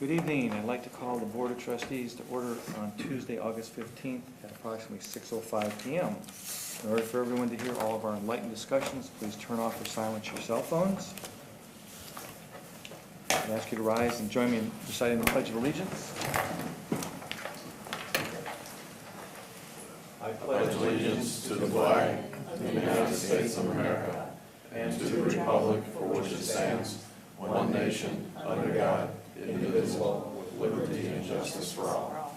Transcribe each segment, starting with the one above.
Good evening. I'd like to call the Board of Trustees to order on Tuesday, August 15th at approximately 6:05 PM. In order for everyone to hear all of our enlightened discussions, please turn off or silence your cell phones. I ask you to rise and join me in reciting the Pledge of Allegiance. I pledge allegiance to the flag of the United States of America and to the republic for which it stands, one nation, under God, indivisible, with liberty and justice for all.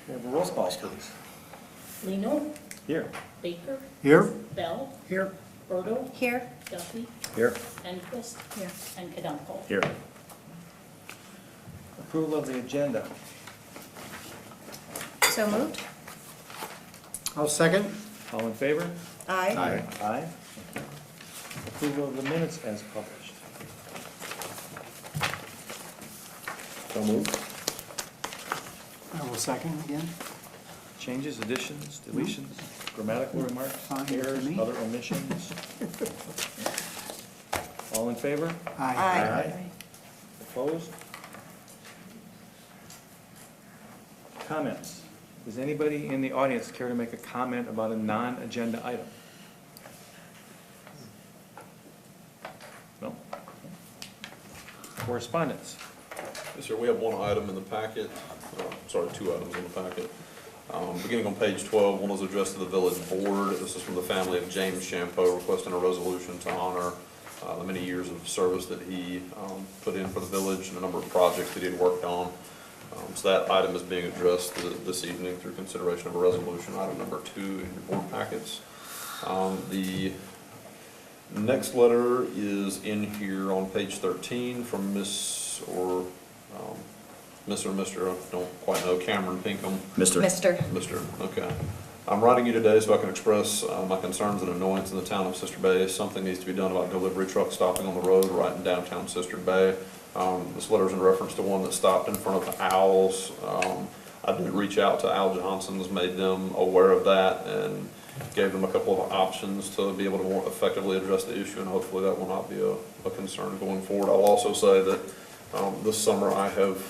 We have a roll call, please. Lino, Here. Baker, Here. Bell, Here. Berto, Here. Duffy, Here. Enquist, Here. and Kadampo. Here. Approval of the agenda. So moved? I'll second. All in favor? Aye. Aye. Approval of the minutes as published. So moved. I will second again. Changes, additions, deletions, grammatical remarks, Fine with errors, me. other omissions? All in favor? Aye. Opposed? Comments? Does anybody in the audience care to make a comment about a non-agenda item? No? Correspondence? Yes, sir, we have one item in the packet, two items in the packet. Beginning on page 12, one is addressed to the village board. This is from the family of James Champeau requesting a resolution to honor the many years of service that he put in for the village and a number of projects that he had worked on. So that item is being addressed this evening through consideration of a resolution, item number 2 in your board packets. The next letter is in here on page 13 from Miss or Mr. I don't quite know, Cameron Pinkham. Mister. Mr. Okay. I'm writing you today so I can express my concerns and annoyance in the town of Sister Bay. Something needs to be done about delivery trucks stopping on the road right in downtown Sister Bay. This letter is in reference to one that stopped in front of Owl's. I did reach out to Al Johnson's, made them aware of that, and gave them a couple of options to be able to more effectively address the issue, and hopefully that will not be a concern going forward. I'll also say that this summer I have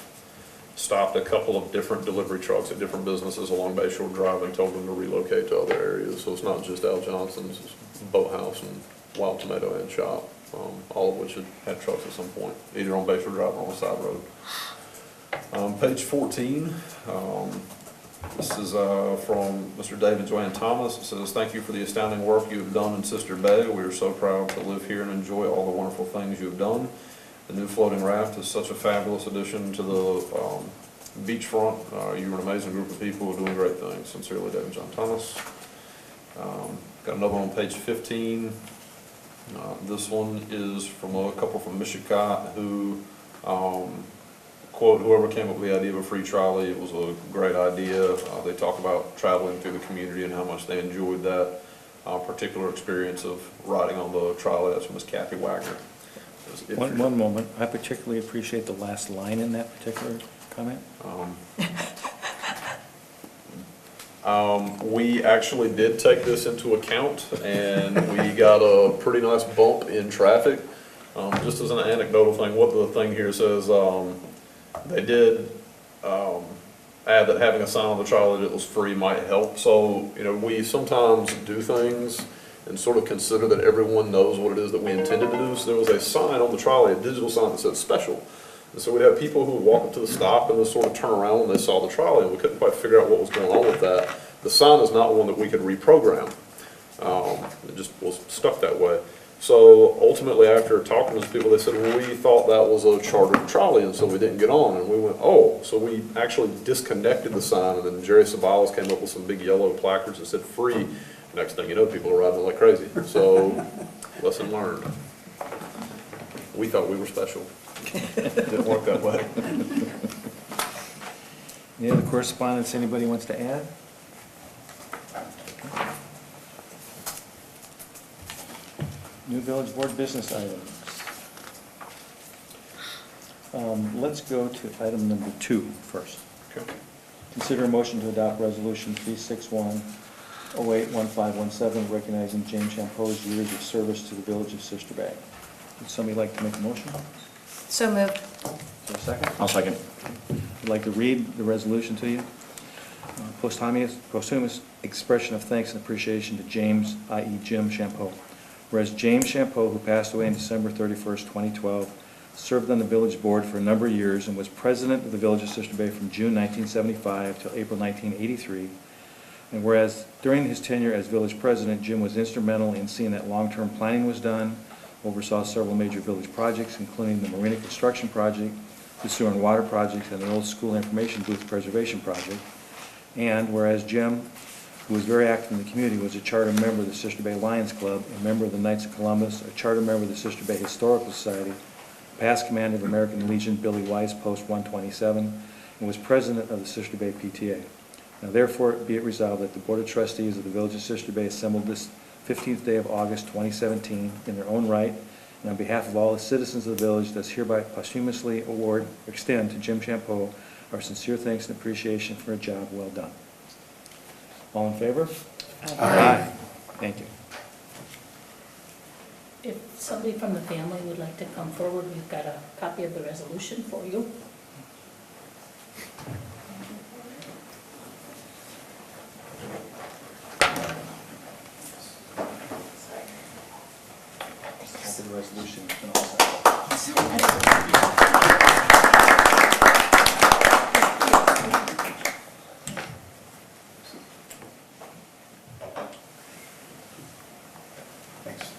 stopped a couple of different delivery trucks at different businesses along Bayshore Drive and told them to relocate to other areas. So it's not just Al Johnson's, it's Boathouse and Wild Tomato and Shop, all of which had trucks at some point, either on Bayshore Drive or on the side road. Page 14, this is from Mr. David Joanne Thomas. It says, "Thank you for the astounding work you have done in Sister Bay. We are so proud to live here and enjoy all the wonderful things you have done. The new floating raft is such a fabulous addition to the beachfront. You're an amazing group of people doing great things. Sincerely, David John Thomas." Got another one on page 15. This one is from a couple from Michigan who, quote, "Whoever came up with the idea of a free trolley, it was a great idea." They talk about traveling through the community and how much they enjoyed that particular experience of riding on the trolley. That's from Miss Kathy Wagner. One moment. I particularly appreciate the last line in that particular comment. We actually did take this into account, and we got a pretty nice bump in traffic. Just as an anecdotal thing, what the thing here says, they did add that having a sign on the trolley that was free might help. So, we sometimes do things and sort of consider that everyone knows what it is that we intended to do. So there was a sign on the trolley, a digital sign that said special. And so we'd have people who would walk up to the stop and just sort of turn around when they saw the trolley, and we couldn't quite figure out what was going on with that. The sign is not one that we could reprogram. It just was stuck that way. So ultimately, after talking to those people, they said, "Well, we thought that was a chartered trolley, and so we didn't get on." And we went, "Oh." So we actually disconnected the sign, and then Jerry Sabalos came up with some big yellow placards that said free. Next thing you know, people are riding like crazy. So, lesson learned. We thought we were special. Didn't work that way. Any other correspondence anybody wants to add? New village board business items. Let's go to item number 2 first. Okay. Consider a motion to adopt resolution 361 2608-1517, recognizing James Champeau's years of service to the village of Sister Bay. Would somebody like to make a motion? So moved. Is there a second? I'll second. I'd like to read the resolution to you. Posthumous expression of thanks and appreciation to James, i.e. Jim Champeau. Whereas James Champeau, who passed away on December 31st, 2012, served on the village board for a number of years and was president of the village of Sister Bay from June 1975 till April 1983. And whereas during his tenure as village president, Jim was instrumental in seeing that long-term planning was done, oversaw several major village projects, including the marina construction project, the sewer and water projects, and the old school information booth preservation project. And whereas Jim, who was very active in the community, was a charter member of the Sister Bay Lions Club, a member of the Knights of Columbus, a charter member of the Sister Bay Historical Society, past commander of American Legion Billy Weiss, Post 127, and was president of the Sister Bay PTA. Now therefore be it resolved that the Board of Trustees of the Village of Sister Bay assembled this 15th day of August 2017 in their own right, and on behalf of all the citizens of the village, does hereby posthumously extend to Jim Champeau our sincere thanks and appreciation for a job well done. All in favor? Aye. Thank you. If somebody from the family would like to come forward, we've got a copy of the resolution for you. Copy the resolution and all set. Thanks.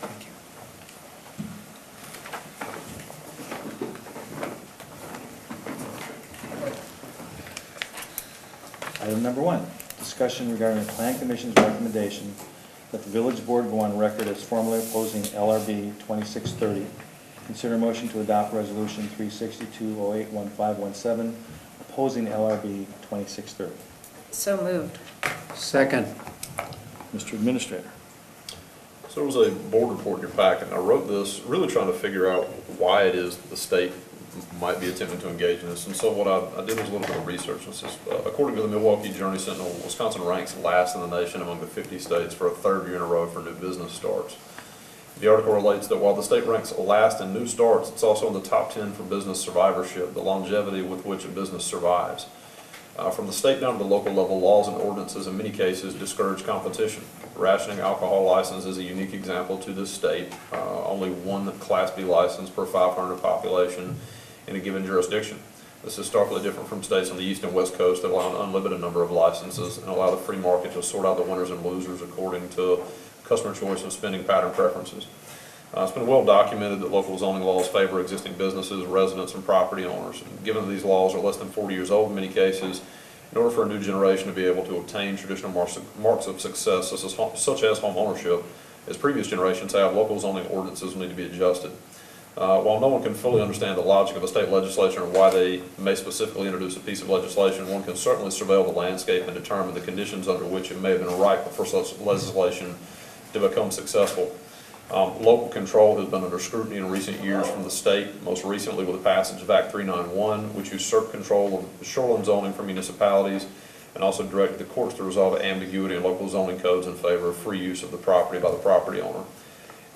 Thank you. Item number 1, discussion regarding the Plan Commission's recommendation that the village board go on record as formally opposing LRB 2630. Consider motion to adopt resolution 362081517, opposing LRB 2630. So moved. Second. Mr. Administrator. So there was a board report in your packet, and I wrote this really trying to figure out why it is the state might be attempting to engage in this. And so what I did was a little bit of research. This is, according to the Milwaukee Journey Sentinel, Wisconsin ranks last in the nation among the 50 states for a third year in a row for new business starts. The article relates that while the state ranks last in new starts, it's also in the top 10 for business survivorship, the longevity with which a business survives. From the state down to the local level, laws and ordinances in many cases discourage competition. Rationing alcohol license is a unique example to this state. Only one Class B license per 500 population in a given jurisdiction. This is starkly different from states on the east and west coast that allow an unlimited number of licenses and allow the free market to sort out the winners and losers according to customer choice and spending pattern preferences. It's been well documented that local zoning laws favor existing businesses, residents, and property owners. And given that these laws are less than 40 years old in many cases, in order for a new generation to be able to obtain traditional marks of success, such as home ownership, as previous generations have, local zoning ordinances need to be adjusted. While no one can fully understand the logic of a state legislature and why they may specifically introduce a piece of legislation, one can certainly surveil the landscape and determine the conditions under which it may have been ripe for such legislation to become successful. Local control has been under scrutiny in recent years from the state, most recently with the passage of Act 391, which usurped control of shoreline zoning for municipalities and also directed the courts to resolve ambiguity in local zoning codes in favor of free use of the property by the property owner.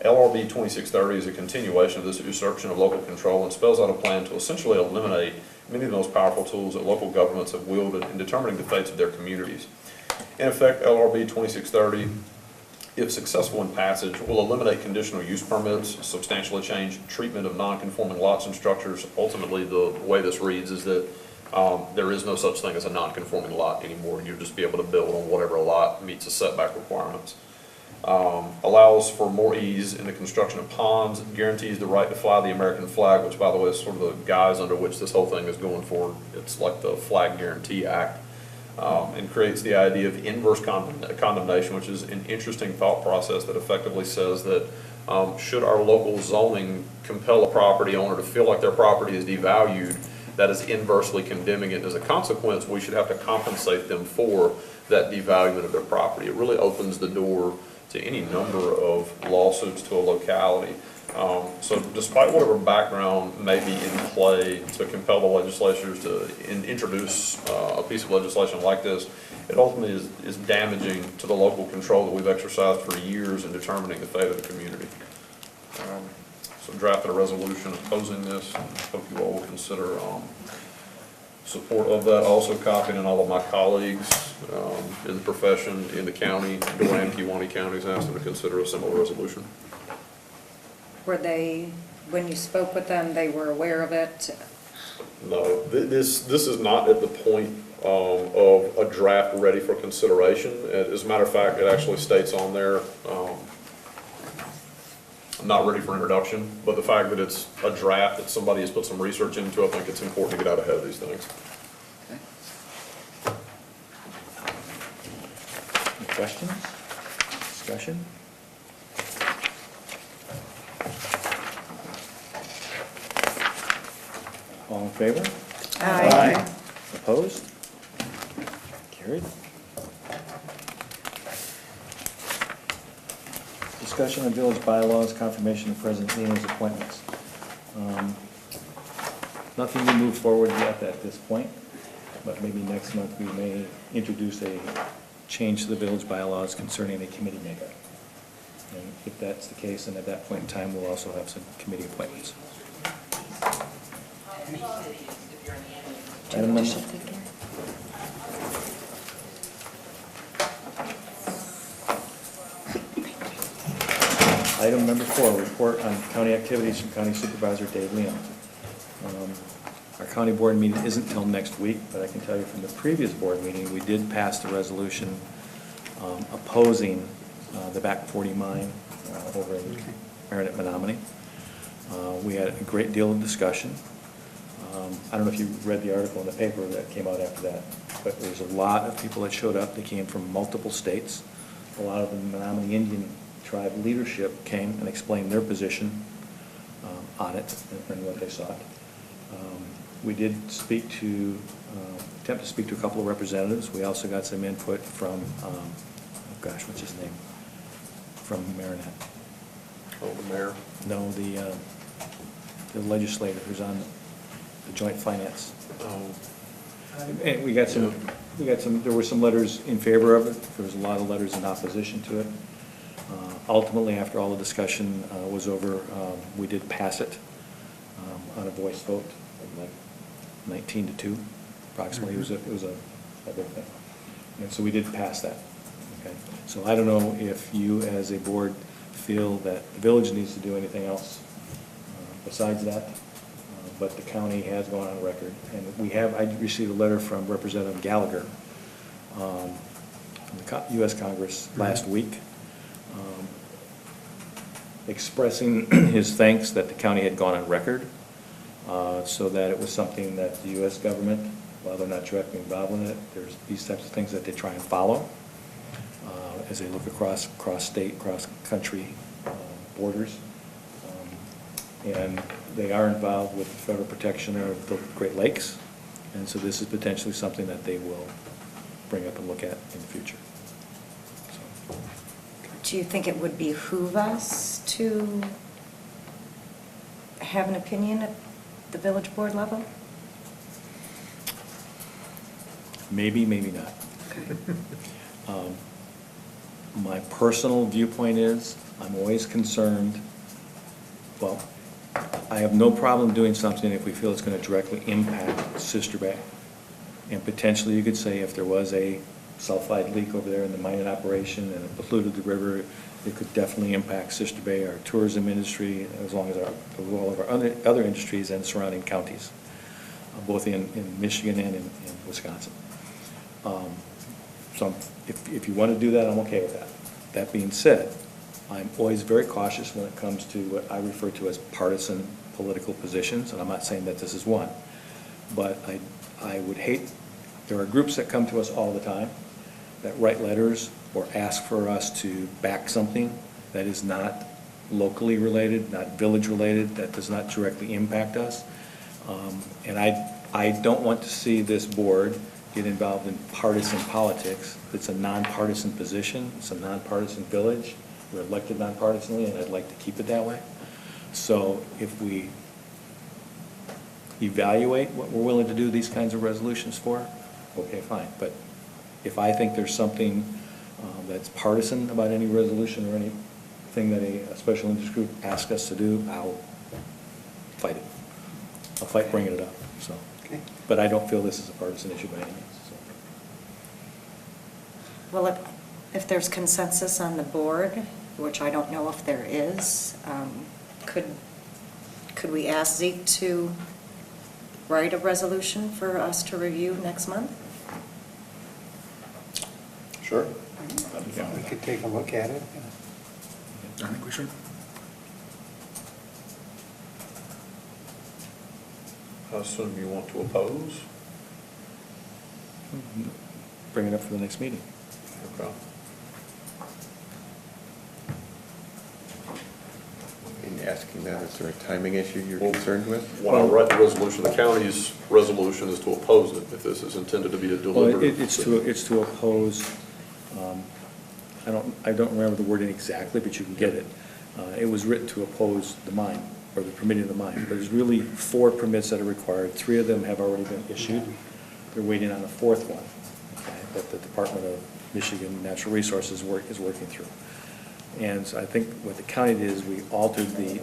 LRB 2630 is a continuation of this usurpation of local control and spells out a plan to essentially eliminate many of the most powerful tools that local governments have wielded in determining the fates of their communities. In effect, LRB 2630, if successful in passage, will eliminate conditional use permits, substantially change treatment of non-conforming lots and structures. Ultimately, the way this reads is that there is no such thing as a non-conforming lot anymore. You'll just be able to build on whatever lot meets the setback requirements. Allows for more ease in the construction of ponds, guarantees the right to fly the American flag, which by the way is sort of the guise under which this whole thing is going forward. It's like the Flag Guarantee Act. And creates the idea of inverse condemnation, which is an interesting thought process that effectively says that should our local zoning compel a property owner to feel like their property is devalued, that is inversely condemning it. As a consequence, we should have to compensate them for that devaluation of their property. It really opens the door to any number of lawsuits to a locality. So despite whatever background may be in play to compel the legislatures to introduce a piece of legislation like this, it ultimately is damaging to the local control that we've exercised for years in determining the fate of the community. So drafted a resolution opposing this, and hope you all will consider support of that. Also copying all of my colleagues in the profession, in the county, Durham, Kewaunee counties, asked them to consider a similar resolution. Were they, when you spoke with them, they were aware of it? No, this is not at the point of a draft ready for consideration. As a matter of fact, it actually states on there, not ready for introduction, but the fact that it's a draft that somebody has put some research into, I think it's important to get out ahead of these things. Any questions? Discussion? All in favor? Aye. Opposed? Carried. Discussion on village bylaws, confirmation of President Nino's appointments. Nothing to move forward yet at this point, but maybe next month we may introduce a change to the village bylaws concerning a committee maker. And if that's the case, then at that point in time, we'll also have some committee appointments. Item number, item number 4, report on county activities from County Supervisor Dave Leon. Our county board meeting isn't till next week, but I can tell you from the previous board meeting, we did pass the resolution opposing the Back 40 mine over in Marinette, Menominee. We had a great deal of discussion. I don't know if you read the article in the paper that came out after that, but there was a lot of people that showed up. They came from multiple states. A lot of the Menominee Indian tribe leadership came and explained their position on it and what they sought. We did speak to, attempt to speak to a couple of representatives. We also got some input from, oh gosh, what's his name? From Marinette. Oh, the mayor. No, the legislator who's on the joint finance. And we got some, there were some letters in favor of it. There was a lot of letters in opposition to it. Ultimately, after all the discussion was over, we did pass it on a voice vote, like 19-2, approximately. It was a big thing. And so we did pass that. Okay. So I don't know if you, as a board, feel that the village needs to do anything else besides that. But the county has gone on record, and I received a letter from Representative Gallagher from the U.S. Congress last week, expressing his thanks that the county had gone on record, so that it was something that the U.S. government, while they're not directly involved in it, there's these types of things that they try and follow as they look across state, cross country borders. And they are involved with the federal protection of the Great Lakes, and so this is potentially something that they will bring up and look at in the future. So, Do you think it would behoove us to have an opinion at the village board level? maybe, maybe not. My personal viewpoint is, I'm always concerned, well, I have no problem doing something if we feel it's going to directly impact Sister Bay. And potentially, you could say if there was a sulfide leak over there in the mining operation and it polluted the river, it could definitely impact Sister Bay, our tourism industry, as long as all of our other industries and surrounding counties, both in Michigan and in Wisconsin. So if you want to do that, I'm okay with that. That being said, I'm always very cautious when it comes to what I refer to as partisan political positions, and I'm not saying that this is one. But I would hate, there are groups that come to us all the time that write letters or ask for us to back something that is not locally related, not village related, that does not directly impact us. And I don't want to see this board get involved in partisan politics. It's a nonpartisan position, it's a nonpartisan village. We're elected nonpartisanly, and I'd like to keep it that way. So if we evaluate what we're willing to do these kinds of resolutions for, okay, fine. But if I think there's something that's partisan about any resolution or anything that a special interest group asks us to do, I'll fight it. I'll fight bringing it up, so. Okay. But I don't feel this is a partisan issue by any means, so. Well, if there's consensus on the board, which I don't know if there is, could we ask Zeke to write a resolution for us to review next month? Sure. We could take a look at it. I think we should. I assume you want to oppose? Bring it up for the next meeting. Okay. In asking that, is there a timing issue you're Well, concerned with? When I write the resolution, the county's resolution is to oppose it, if this is intended to be a Well, deliberative. it's to oppose, I don't remember the wording exactly, but you can get it. It was written to oppose the mine, or the permitting of the mine. There's really 4 permits that are required. 3 of them have already been issued. They're waiting on a 4th one, okay, that the Department of Michigan Natural Resources is working through. And so I think what the county did is we altered the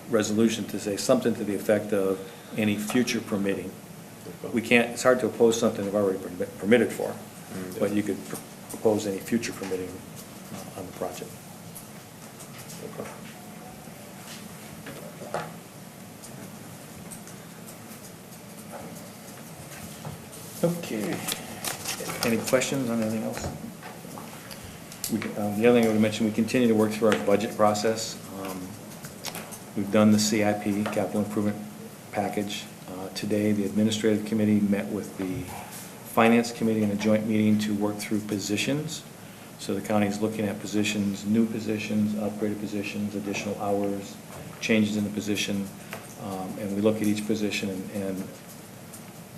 resolution to say something to the effect of any future permitting. We can't, it's hard to oppose something they've already permitted for, but you could propose any future permitting on the project. Okay. Okay. Any questions on anything else? The other thing I would mention, we continue to work through our budget process. We've done the CIP, capital improvement package. Today, the administrative committee met with the finance committee in a joint meeting to work through positions. So the county is looking at positions, new positions, upgraded positions, additional hours, changes in the position. And we look at each position and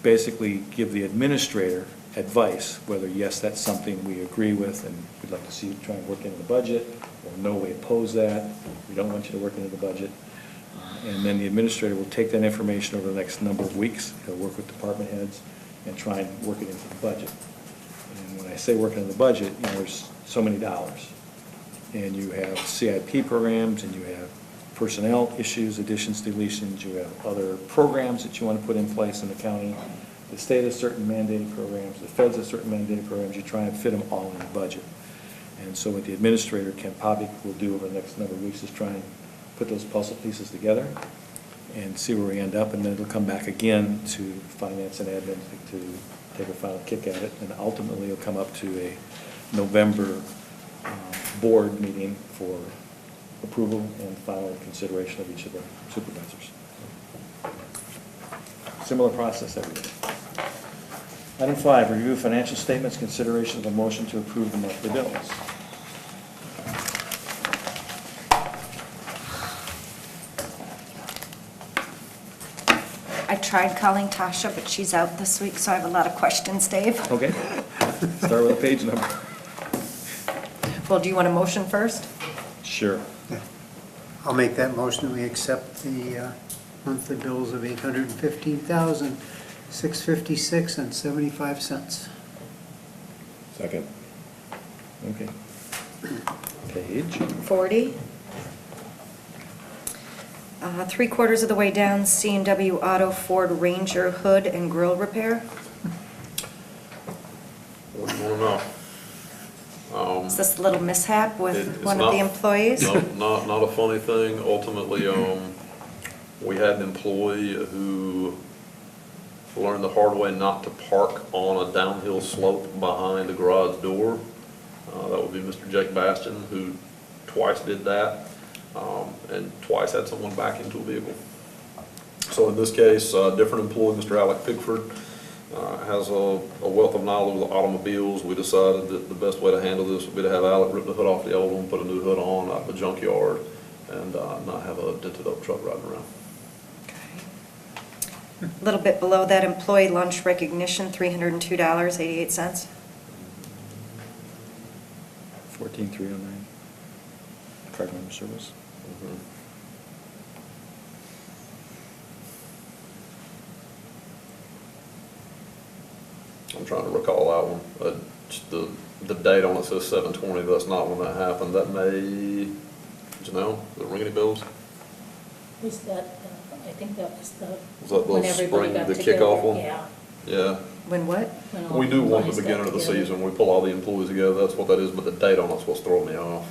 basically give the administrator advice, whether yes, that's something we agree with and we'd like to see you try and work into the budget, or no, we oppose that, we don't want you to work into the budget. And then the administrator will take that information over the next number of weeks, he'll work with department heads and try and work it into the budget. And when I say work into the budget, there's so many dollars. And you have CIP programs, and you have personnel issues, additions, deletions, you have other programs that you want to put in place in the county. The state has certain mandated programs, the feds have certain mandated programs, you try and fit them all in the budget. And so what the administrator, Ken Popick, will do over the next number of weeks is try and put those puzzle pieces together and see where we end up, and then it'll come back again to finance and admin to take a final kick at it, and ultimately it'll come up to a November board meeting for approval and final consideration of each of the supervisors. Similar process every day. Item 5, review financial statements, consideration of a motion to approve the monthly bills. I tried calling Tasha, but she's out this week, so I have a lot of questions, Dave. Okay, start with a page number. Well, do you want a motion first? Sure. I'll make that motion, we accept the monthly bills of $815,656.75. Second. Okay. Page. 40. 3/4 of the way down, C&W Auto Ford Ranger hood and grill repair. What do you want to know? Is this a little mishap with It's one of the not- employees? No, not a funny thing. Ultimately, we had an employee who learned the hard way not to park on a downhill slope behind the garage door. That would be Mr. Jake Bastion, who twice did that, and twice had someone back into a vehicle. So in this case, a different employee, Mr. Alec Pickford, has a wealth of knowledge with automobiles. We decided that the best way to handle this would be to have Alec rip the hood off the old one, put a new hood on out of a junkyard, and not have a dented up truck riding around. A little bit below that, employee lunch recognition, $302.88. 14,309. Card member service. Mhm. I'm trying to recall that one. Just the date on it says 7/20, but that's not when that happened. That may, Janelle, the ring any bells? Was that, I think that was the, Was that the when everybody spring, got the together. kickoff one? Yeah. Yeah. When what? when all We do one at employees the got beginning of the together. season. We pull all the employees together. That's what that is, but the date on it's what's throwing me off.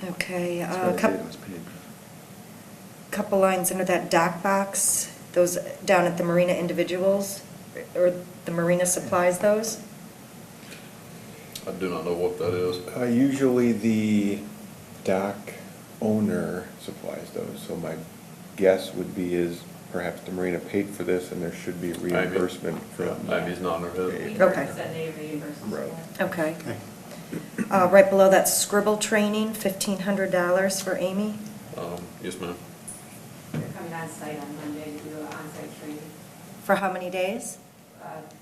Okay, That's why the data was paid. couple lines under that dock box, those down at the Marina Individuals, or the Marina Supplies, those? I do not know what that is. Usually the dock owner supplies those, so my guess would be is perhaps the marina paid for this and there should be reimbursement Yeah, from. maybe he's not in her head. Okay. Said they reimburse us Right. for it. Okay. Okay. Right below that, Scribble training, $1,500 for Amy. Yes, ma'am. They're coming on site on Monday to do an on-site training, For how many days?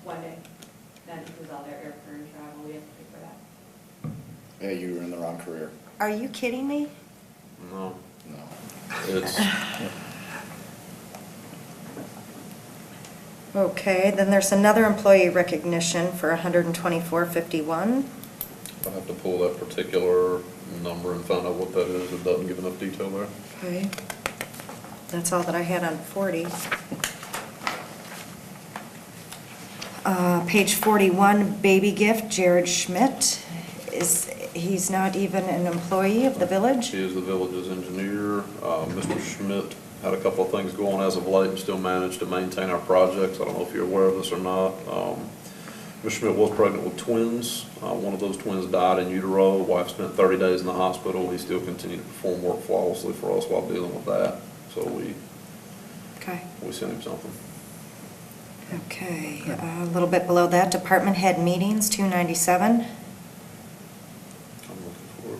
1 day. That includes all their airfare and travel, we have to pay for that. Yeah, you were in the wrong career. Are you kidding me? No, No. it's, Okay, then there's another employee recognition for $124.51. I'll have to pull that particular number and find out what that is. It doesn't give enough detail there. Okay. That's all that I had on 40. Page 41, baby gift, Jared Schmidt. He's not even an employee of the village? He is the village's engineer. Mr. Schmidt had a couple of things going as of late and still managed to maintain our projects. I don't know if you're aware of this or not. Mr. Schmidt was pregnant with twins. One of those twins died in utero. The wife spent 30 days in the hospital. He still continued to perform work flawlessly for us while dealing with that. So Okay. we sent him something. Okay, a little bit below that, department head meetings, $297. I'm looking for it.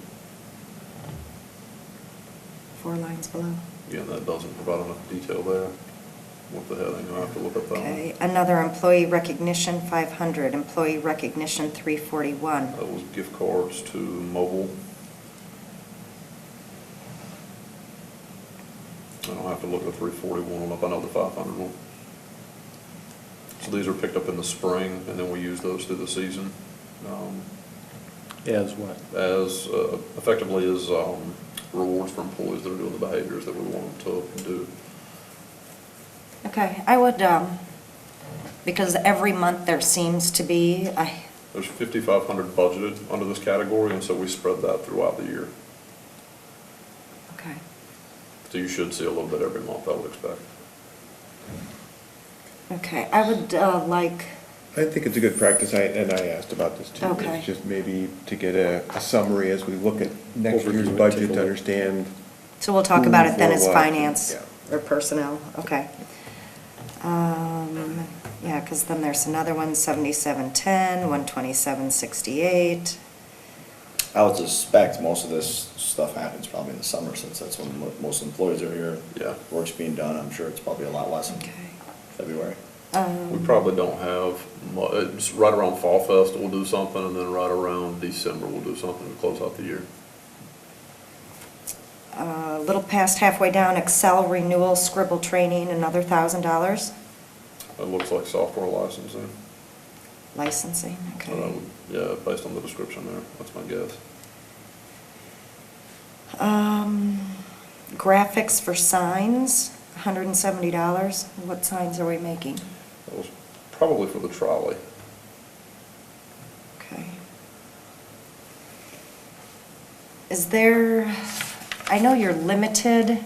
4 lines below. Again, that doesn't provide enough detail there with the heading. I'll have to look up that one. Okay, another employee recognition, 500, employee recognition, 341. That was gift cards to mobile. I'll have to look at 341 up. I know the 500 one. So these are picked up in the spring, and then we use those through the season. As what? As effectively as rewards for employees that are doing the behaviors that we want them to do. Okay, I would, because every month there seems to be, There's 5,500 budgeted under this category, and so we spread that throughout the year. okay. So you should see a little bit every month, I would expect. Okay, I would like, I think it's a good practice, and I asked about this too. Okay. It's just maybe to get a summary as we look at next Overview year's and budget take a to look. understand. so we'll talk about it then Who as for what, finance yeah. or personnel, okay. Yeah, because then there's another one, 7710, 12768. I would suspect most of this stuff happens probably in the summer, since that's when most employees are here. Yeah. Work's being done, I'm sure it's probably a lot less in Okay. February. We probably don't have, it's right around Fall Fest, we'll do something, and then right around December, we'll do something to close out the year. A little past halfway down, Excel renewal, Scribble training, another $1,000. It looks like software licensing. Licensing, But I okay. would- Yeah, based on the description there, that's my guess. Graphics for signs, $170. What signs are we making? That was probably for the trolley. Okay. Is there, I know you're limited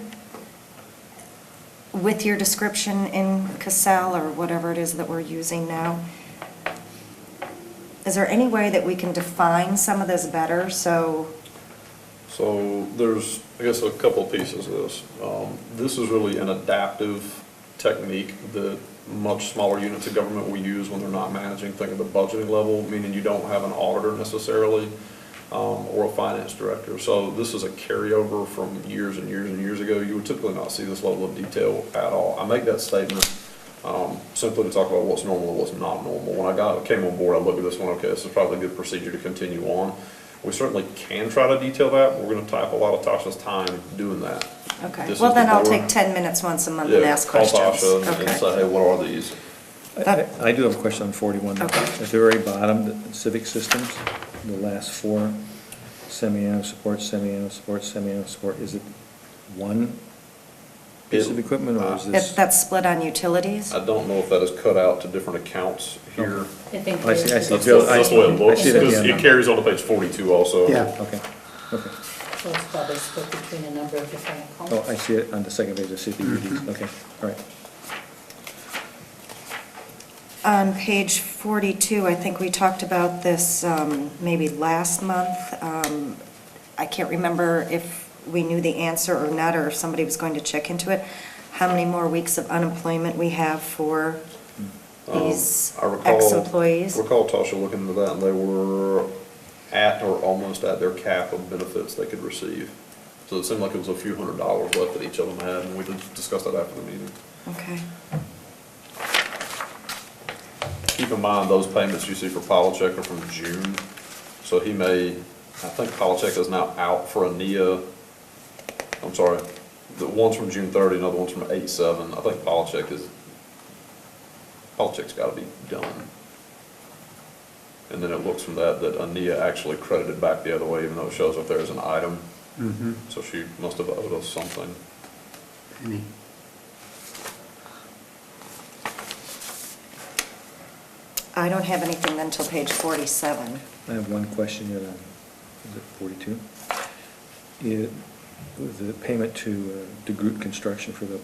with your description in Cassell or whatever it is that we're using now. Is there any way that we can define some of this better, so, So there's, I guess, a couple of pieces of this. This is really an adaptive technique that much smaller units of government will use when they're not managing. Think of the budgeting level, meaning you don't have an auditor necessarily. or a finance director. So this is a carryover from years and years and years ago. You would typically not see this level of detail at all. I make that statement simply to talk about what's normal and what's not normal. When I came on board, I looked at this one, okay, this is probably a good procedure to continue on. We certainly can try to detail that, but we're gonna tie up a lot of Tasha's time doing that. Okay, This well is the then I'll board. take 10 minutes once a month and Yeah, ask call questions. Tasha and Okay. say, hey, what are these? I do have a question on 41. Okay. At the very bottom, the civic systems, the last four, semi-annual support, semi-annual support, semi-annual support, is it one piece of equipment, or is this? That's split on utilities? I don't know if that is cut out to different accounts here. I think. I see, I there's- see. it's Bill, the I That's the way same. it looks, I see that, because yeah. it carries on to page 42 also. Yeah. Okay, okay. So it's probably split between a number of different accounts. Oh, I see it on the second page, I see the UDs, okay, all right. On page 42, I think we talked about this maybe last month. I can't remember if we knew the answer or not, or if somebody was going to check into it. How many more weeks of unemployment we have for these I recall- ex-employees? Recall Tasha looking into that, and they were at or almost at their cap of benefits they could receive. So it seemed like it was a few $100s left that each of them had, and we did discuss that after the meeting. Okay. Keep in mind, those payments you see for Polycheck are from June, so he may, I think Polycheck is now out for a NIA, I'm sorry, the one's from June 30, another one's from 8/7. I think Polycheck's gotta be done. And then it looks from that Ania actually credited back the other way, even though it shows up there as an item. Mm-hmm. So she must have owed us something. Penny. I don't have anything until page 47. I have one question yet on, is it 42? The payment to DeGroot Construction for the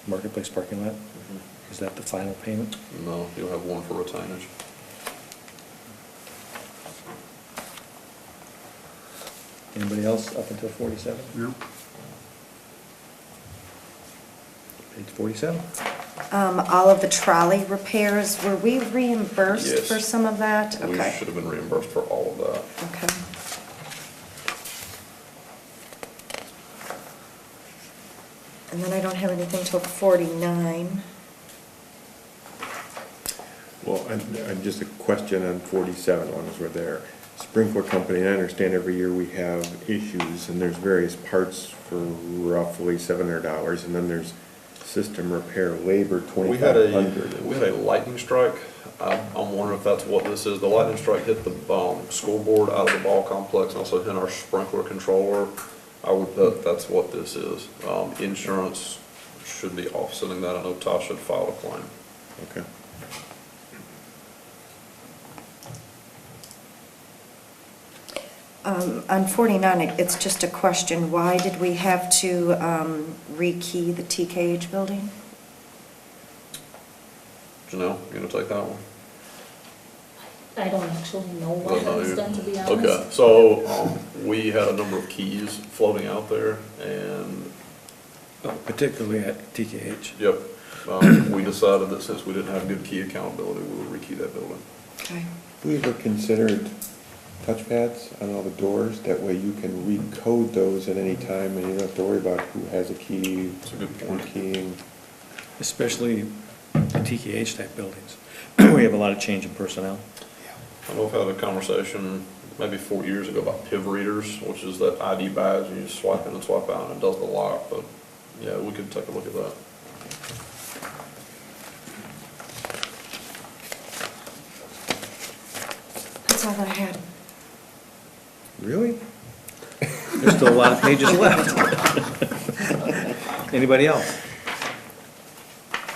Marketplace parking lot, is that the final payment? No, you'll have one for retainage. Anybody else up until 47? No? Page 47? All of the trolley repairs, were we reimbursed Yes. for some of that? We Okay. should have been reimbursed for all of that. Okay. And then I don't have anything till 49. Well, just a question on 47, long as we're there. Sprinkler company, I understand every year we have issues, and there's various parts for roughly $700, and then there's system repair labor, We had a $2,500. lightning strike. I'm wondering if that's what this is. The lightning strike hit the scoreboard out of the ball complex, and also hit our sprinkler controller. I would bet that's what this is. Insurance should be offsetting that. I know Tasha had filed a claim. Okay. On 49, it's just a question, why did we have to rekey the TKH building? Janelle, you gonna take that one? I don't actually know why that was done, to be honest. Okay, so, we had a number of keys floating out there, and, Particularly at TKH. yep, we decided that since we didn't have good key accountability, we would rekey that building. Okay. We ever considered touchpads on all the doors? That way you can recode those at any time, and you don't have to worry about who has a key, That's a good who point. Especially the TKH type buildings. We have a lot of change in personnel. I know I've had a conversation maybe 4 years ago about PIV readers, which is that ID badge, and you just swipe in and swipe out, and it does the lock, but, yeah, we could take a look at that. That's all that I had. Really? There's still a lot of pages left. Anybody else?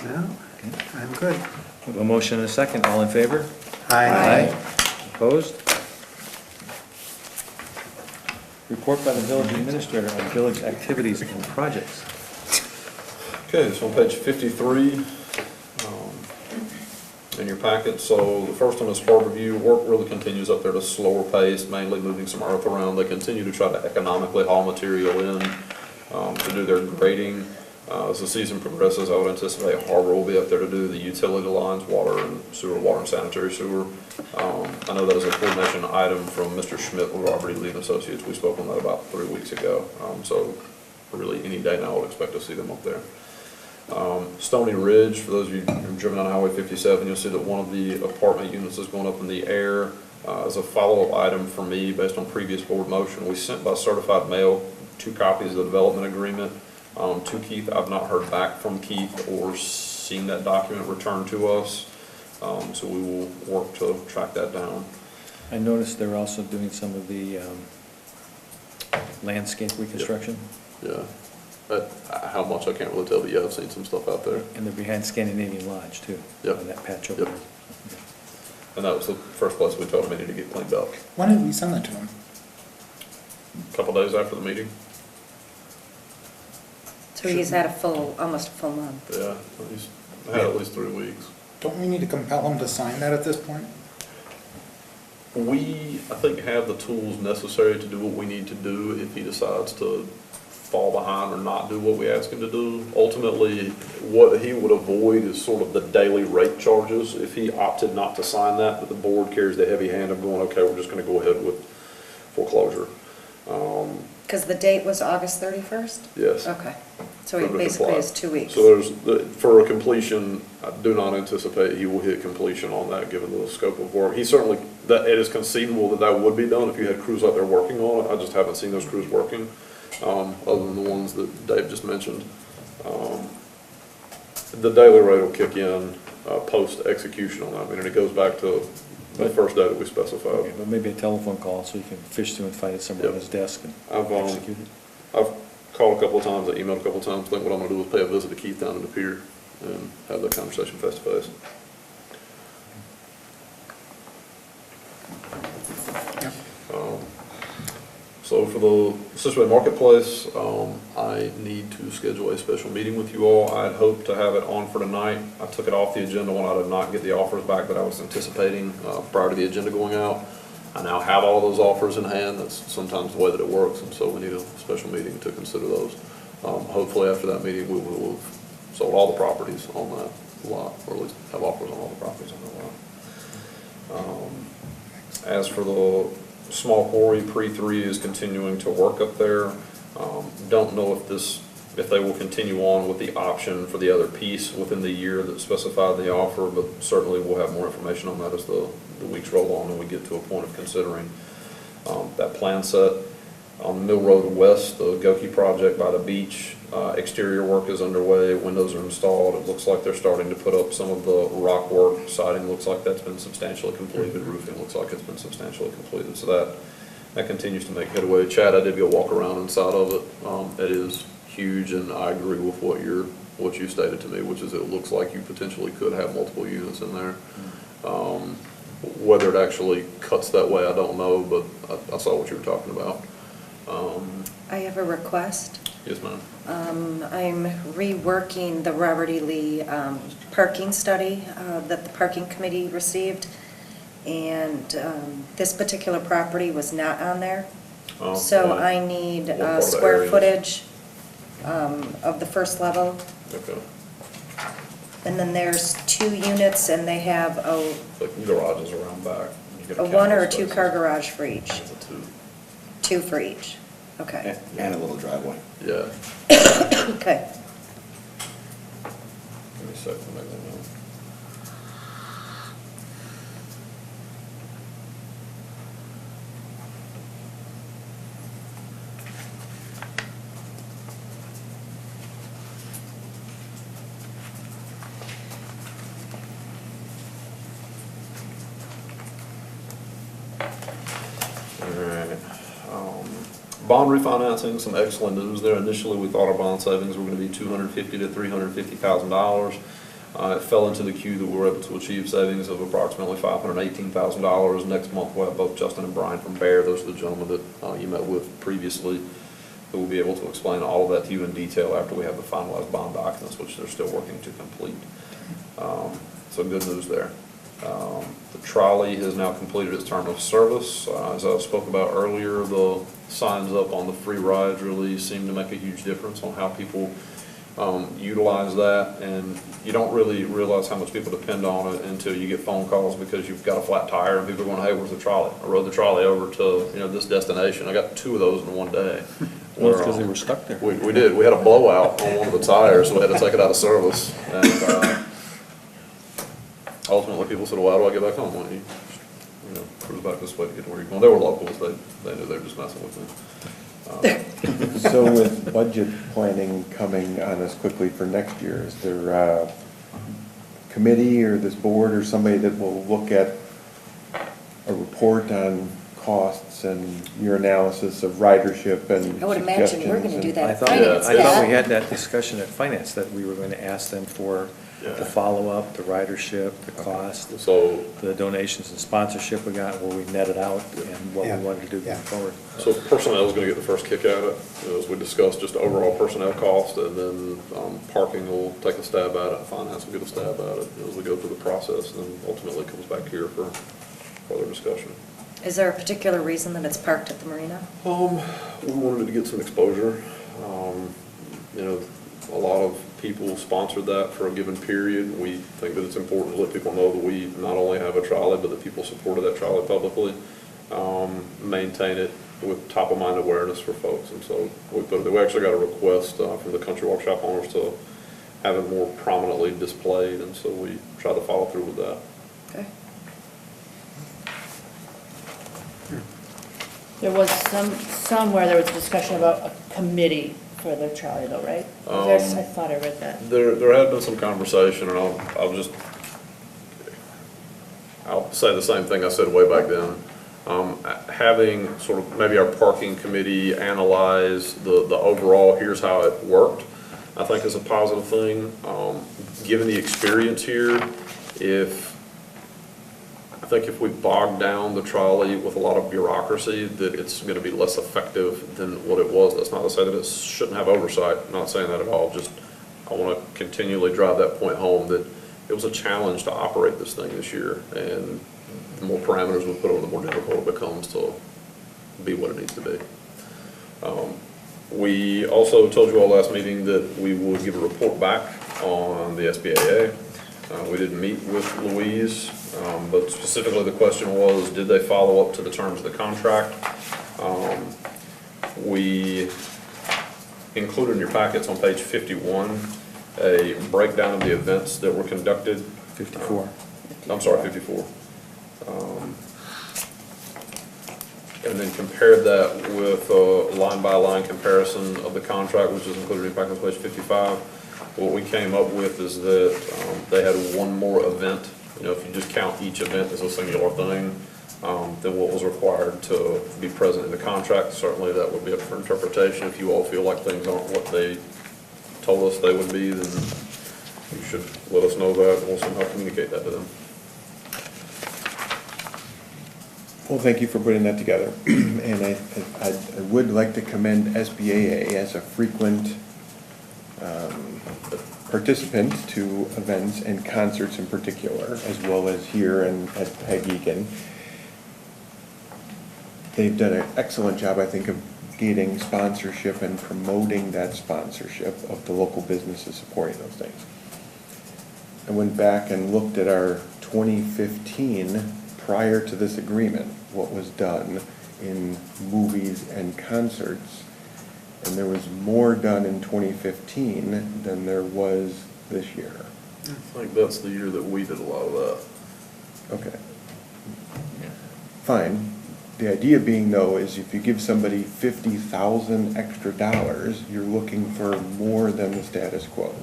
No? I'm good. We have a motion and a second, all in favor? Aye. Opposed? Report by the village administrator on village activities and projects. Okay, so on page 53, in your packet, so the first one is Harborview. Work really continues up there at a slower pace, mainly moving some earth around. They continue to try to economically haul material in to do their grading. As the season progresses, I would anticipate Harbor will be up there to do the utility lines, water and sanitary sewer. I know that is a coordination item from Mr. Schmidt with Robert E. Lee and Associates. We spoke on that about 3 weeks ago. So really, any day now, I would expect to see them up there. Stony Ridge, for those of you who've driven on Highway 57, you'll see that one of the apartment units is going up in the air. As a follow-up item for me, based on previous board motion, we sent by certified mail 2 copies of the development agreement to Keith. I've not heard back from Keith or seen that document returned to us, so we will work to track that down. I noticed they're also doing some of the landscape reconstruction, Yeah, how much I can't really tell, but yeah, I've seen some stuff out there. and they're behind Scandinavian Lodge too. Yep. On that patch over Yep. there. And that was the first place we told him he needed to get cleaned up. When did we send that to him? A couple days after the meeting. So he's had almost a full month. Yeah, he's had at least 3 weeks. Don't we need to compel him to sign that at this point? We, I think, have the tools necessary to do what we need to do if he decides to fall behind or not do what we ask him to do. Ultimately, what he would avoid is sort of the daily rate charges if he opted not to sign that, but the board carries the heavy hand of going, okay, we're just gonna go ahead with foreclosure. Because the date was August 31st? Yes. Okay. So he For the basically comply. has 2 weeks. So there's, for a completion, I do not anticipate he will hit completion on that, given the scope of work. He certainly, that, it is conceivable that that would be done if you had crews out there working on it. I just haven't seen those crews working, other than the ones that Dave just mentioned. The daily rate will kick in, post-execution on that. I mean, and it goes back to the first day that we Okay, specified. but maybe a telephone call so you can fish through and find it somewhere on Yep. his desk and I've, execute it. I've called a couple of times, I emailed a couple of times, I think what I'm gonna do is pay a visit to Keith down in the pier and have that conversation face to face. Yep. So for the Situate Marketplace, I need to schedule a special meeting with you all. I had hoped to have it on for tonight. I took it off the agenda when I did not get the offers back that I was anticipating prior to the agenda going out. I now have all those offers in hand. That's sometimes the way that it works, and so we need a special meeting to consider those. Hopefully after that meeting, we will have sold all the properties on that lot, or at least have offers on all the properties on that lot. As for the small quarry, Pre-3 is continuing to work up there. Don't know if they will continue on with the option for the other piece within the year that specified the offer, but certainly we'll have more information on that as the weeks roll on and we get to a point of considering that plan set. On Mill Road West, the Goki project by the beach, exterior work is underway, windows are installed. It looks like they're starting to put up some of the rock work. Siding looks like that's been substantially completed. Roofing looks like it's been substantially completed. So that continues to make headway. Chad, I did go walk around inside of it. It is huge, and I agree with what you stated to me, which is it looks like you potentially could have multiple units in there. Whether it actually cuts that way, I don't know, but I saw what you were talking about. I have a request. Yes, ma'am. I'm reworking the Robert E. Lee parking study that the parking committee received, and this particular property was not on there. Oh, So yeah. I need What part of the square area? footage of the first level, Okay. and then there's 2 units, and they have Like garages around back. You gotta a count 1 or a those 2-car spaces. garage for each, It's a 2. 2 for each. Okay, And a little driveway. Yeah. okay. Give me a second to make that note. Alright, bond refinancing, some excellent news there. Initially, we thought our bond savings were gonna be $250,000 to $350,000. It fell into the queue that we were able to achieve savings of approximately $518,000. Next month, we'll have both Justin and Brian from Bear. Those are the gentlemen that you met with previously, who will be able to explain all of that to you in detail after we have the finalized bond documents, which they're still working to complete. So good news there. The trolley has now completed its term of service. As I spoke about earlier, the signs up on the free rides really seem to make a huge difference on how people utilize that, and you don't really realize how much people depend on it until you get phone calls because you've got a flat tire and people are going, hey, where's the trolley? I rode the trolley over to, this destination. I got 2 of those in one day. Well, it's because they were stuck there. We did. We had a blowout on one of the tires, so we had to take it out of service. And ultimately, people said, well, how do I get back home? Well, you cruise back this way to get to where you're going. They were locals. They knew they were just messing with me. So with budget planning coming on us quickly for next year, is there a committee or this board or somebody that will look at a report on costs and your analysis of ridership and I would imagine we're gonna suggestions do and- that. I thought, Finance, I thought we yeah. had that discussion at finance, that we were going to ask them for the Yeah. follow-up, the ridership, the cost, So, the donations and sponsorship we got, where we netted out, and what we Yeah. wanted to do Yeah. going forward. so personnel is going to get the first kick at it, as we discussed, just overall personnel cost, and then parking will take a stab at it, finance will get a stab at it as we go through the process, and then ultimately comes back here for further discussion. Is there a particular reason that it's parked at the marina? We wanted to get some exposure. A lot of people sponsored that for a given period. We think that it's important to let people know that we not only have a trolley, but that people supported that trolley publicly. Maintain it with top-of-mind awareness for folks, and so we put it, we actually got a request from the Country Walk Shop owners to have it more prominently displayed, and so we tried to follow through with that. Okay. There was somewhere there was discussion about a committee for the trolley though, right? I thought I read that. There had been some conversation, and I'll say the same thing I said way back then. Having sort of maybe our parking committee analyze the overall, here's how it worked, I think is a positive thing. Given the experience here, I think if we bog down the trolley with a lot of bureaucracy, that it's going to be less effective than what it was. That's not to say that it shouldn't have oversight, I'm not saying that at all, just I want to continually drive that point home that it was a challenge to operate this thing this year, and the more parameters we put on it, the more difficult it becomes to be what it needs to be. We also told you all last meeting that we would give a report back on the SBAA. We didn't meet with Louise, but specifically the question was, did they follow up to the terms of the contract? We included in your packets on page 51 a breakdown of the events that were conducted. 54. I'm sorry, 54. And then compared that with a line-by-line comparison of the contract, which is included in your packet on page 55. What we came up with is that they had one more event. If you just count each event as a singular thing, than what was required to be present in the contract. Certainly that would be up for interpretation. If you all feel like things aren't what they told us they would be, then you should let us know that, and we'll somehow communicate that to them. Well, thank you for putting that together. And I would like to commend SBAA as a frequent participant to events and concerts in particular, as well as here at Peg Egan. They've done an excellent job, I think, of getting sponsorship and promoting that sponsorship of the local businesses supporting those things. I went back and looked at our 2015, prior to this agreement, what was done in movies and concerts. And there was more done in 2015 than there was this year. I think that's the year that we did a lot of that. Okay. Fine. The idea being, though, is if you give somebody $50,000 extra dollars, you're looking for more than the status quo.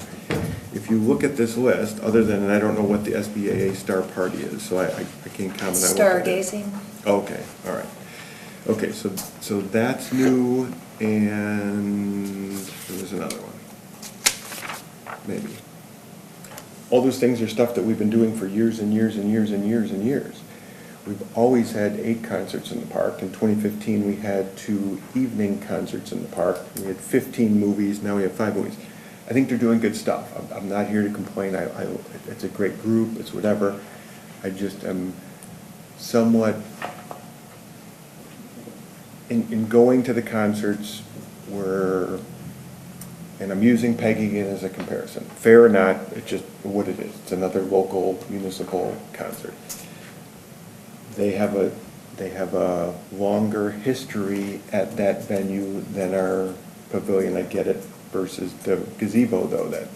If you look at this list, other than, and I don't know what the SBAA Star Party is, so I can't comment on what that is. Stargazing. Okay, all right. Okay, so that's new, and there was another one. Maybe. All those things are stuff that we've been doing for years and years and years and years and years. We've always had 8 concerts in the park. In 2015, we had 2 evening concerts in the park. We had 15 movies, now we have 5 movies. I think they're doing good stuff. I'm not here to complain. It's a great group, it's whatever. I just am somewhat, in going to the concerts, we're and I'm using Peg Egan as a comparison, fair or not, it's just what it is. It's another local municipal concert. They have a longer history at that venue than our pavilion, I get it, versus the gazebo though, that,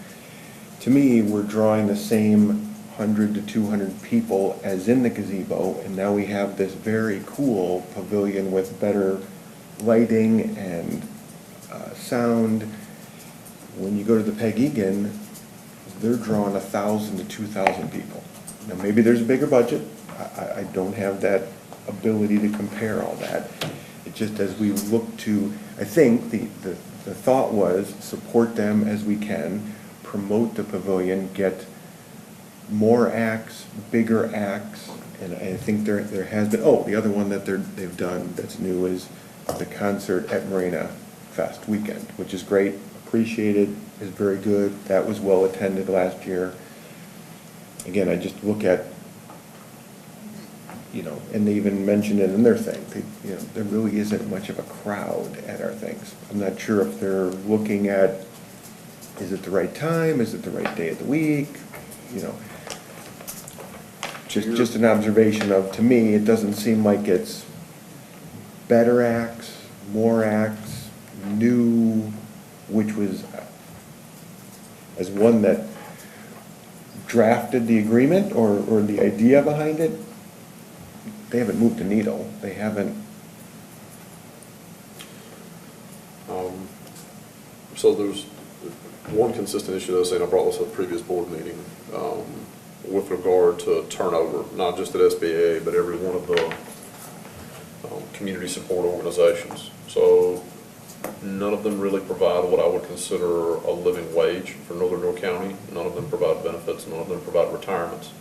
to me, we're drawing the same 100 to 200 people as in the gazebo, and now we have this very cool pavilion with better lighting and sound. When you go to the Peg Egan, they're drawing 1,000 to 2,000 people. Now, maybe there's a bigger budget. I don't have that ability to compare all that. It just, as we look to, I think the thought was support them as we can, promote the pavilion, get more acts, bigger acts, and I think there has been, oh, the other one that they've done that's new is the concert at Marina Fest weekend, which is great, appreciated, is very good. That was well attended last year. Again, I just look at, and they even mentioned it in their thing, there really isn't much of a crowd at our things. I'm not sure if they're looking at, is it the right time, is it the right day of the week, Just an observation of, to me, it doesn't seem like it's better acts, more acts, new, which was, as one that drafted the agreement or the idea behind it, they haven't moved the needle. They haven't. So there's one consistent issue that I said, I brought this up at a previous board meeting, with regard to turnover, not just at SBA, but every one of the community support organizations. So none of them really provide what I would consider a living wage for Northern York County. None of them provide benefits, none of them provide retirements.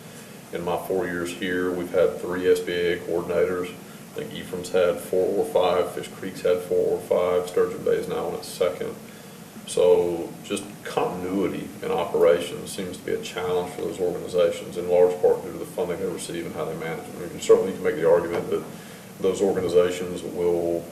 In my 4 years here, we've had 3 SBA coordinators. I think Ephraim's had 4 or 5, Fish Creek's had 4 or 5, Sturgeon Bay is now on its second. So just continuity in operations seems to be a challenge for those organizations, in large part due to the funding they receive and how they manage it. I mean, you certainly can make the argument that those organizations will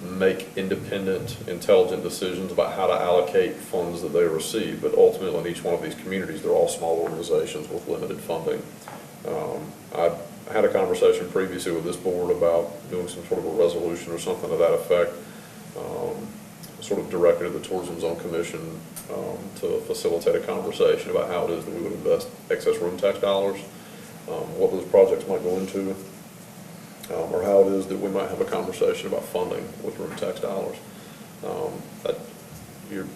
make independent, intelligent decisions about how to allocate funds that they receive, but ultimately in each one of these communities, they're all small organizations with limited funding. I had a conversation previously with this board about doing some sort of a resolution or something to that effect, sort of directed at the Tourism Zone Commission to facilitate a conversation about how it is that we would invest excess room tax dollars, what those projects might go into, or how it is that we might have a conversation about funding with room tax dollars. Your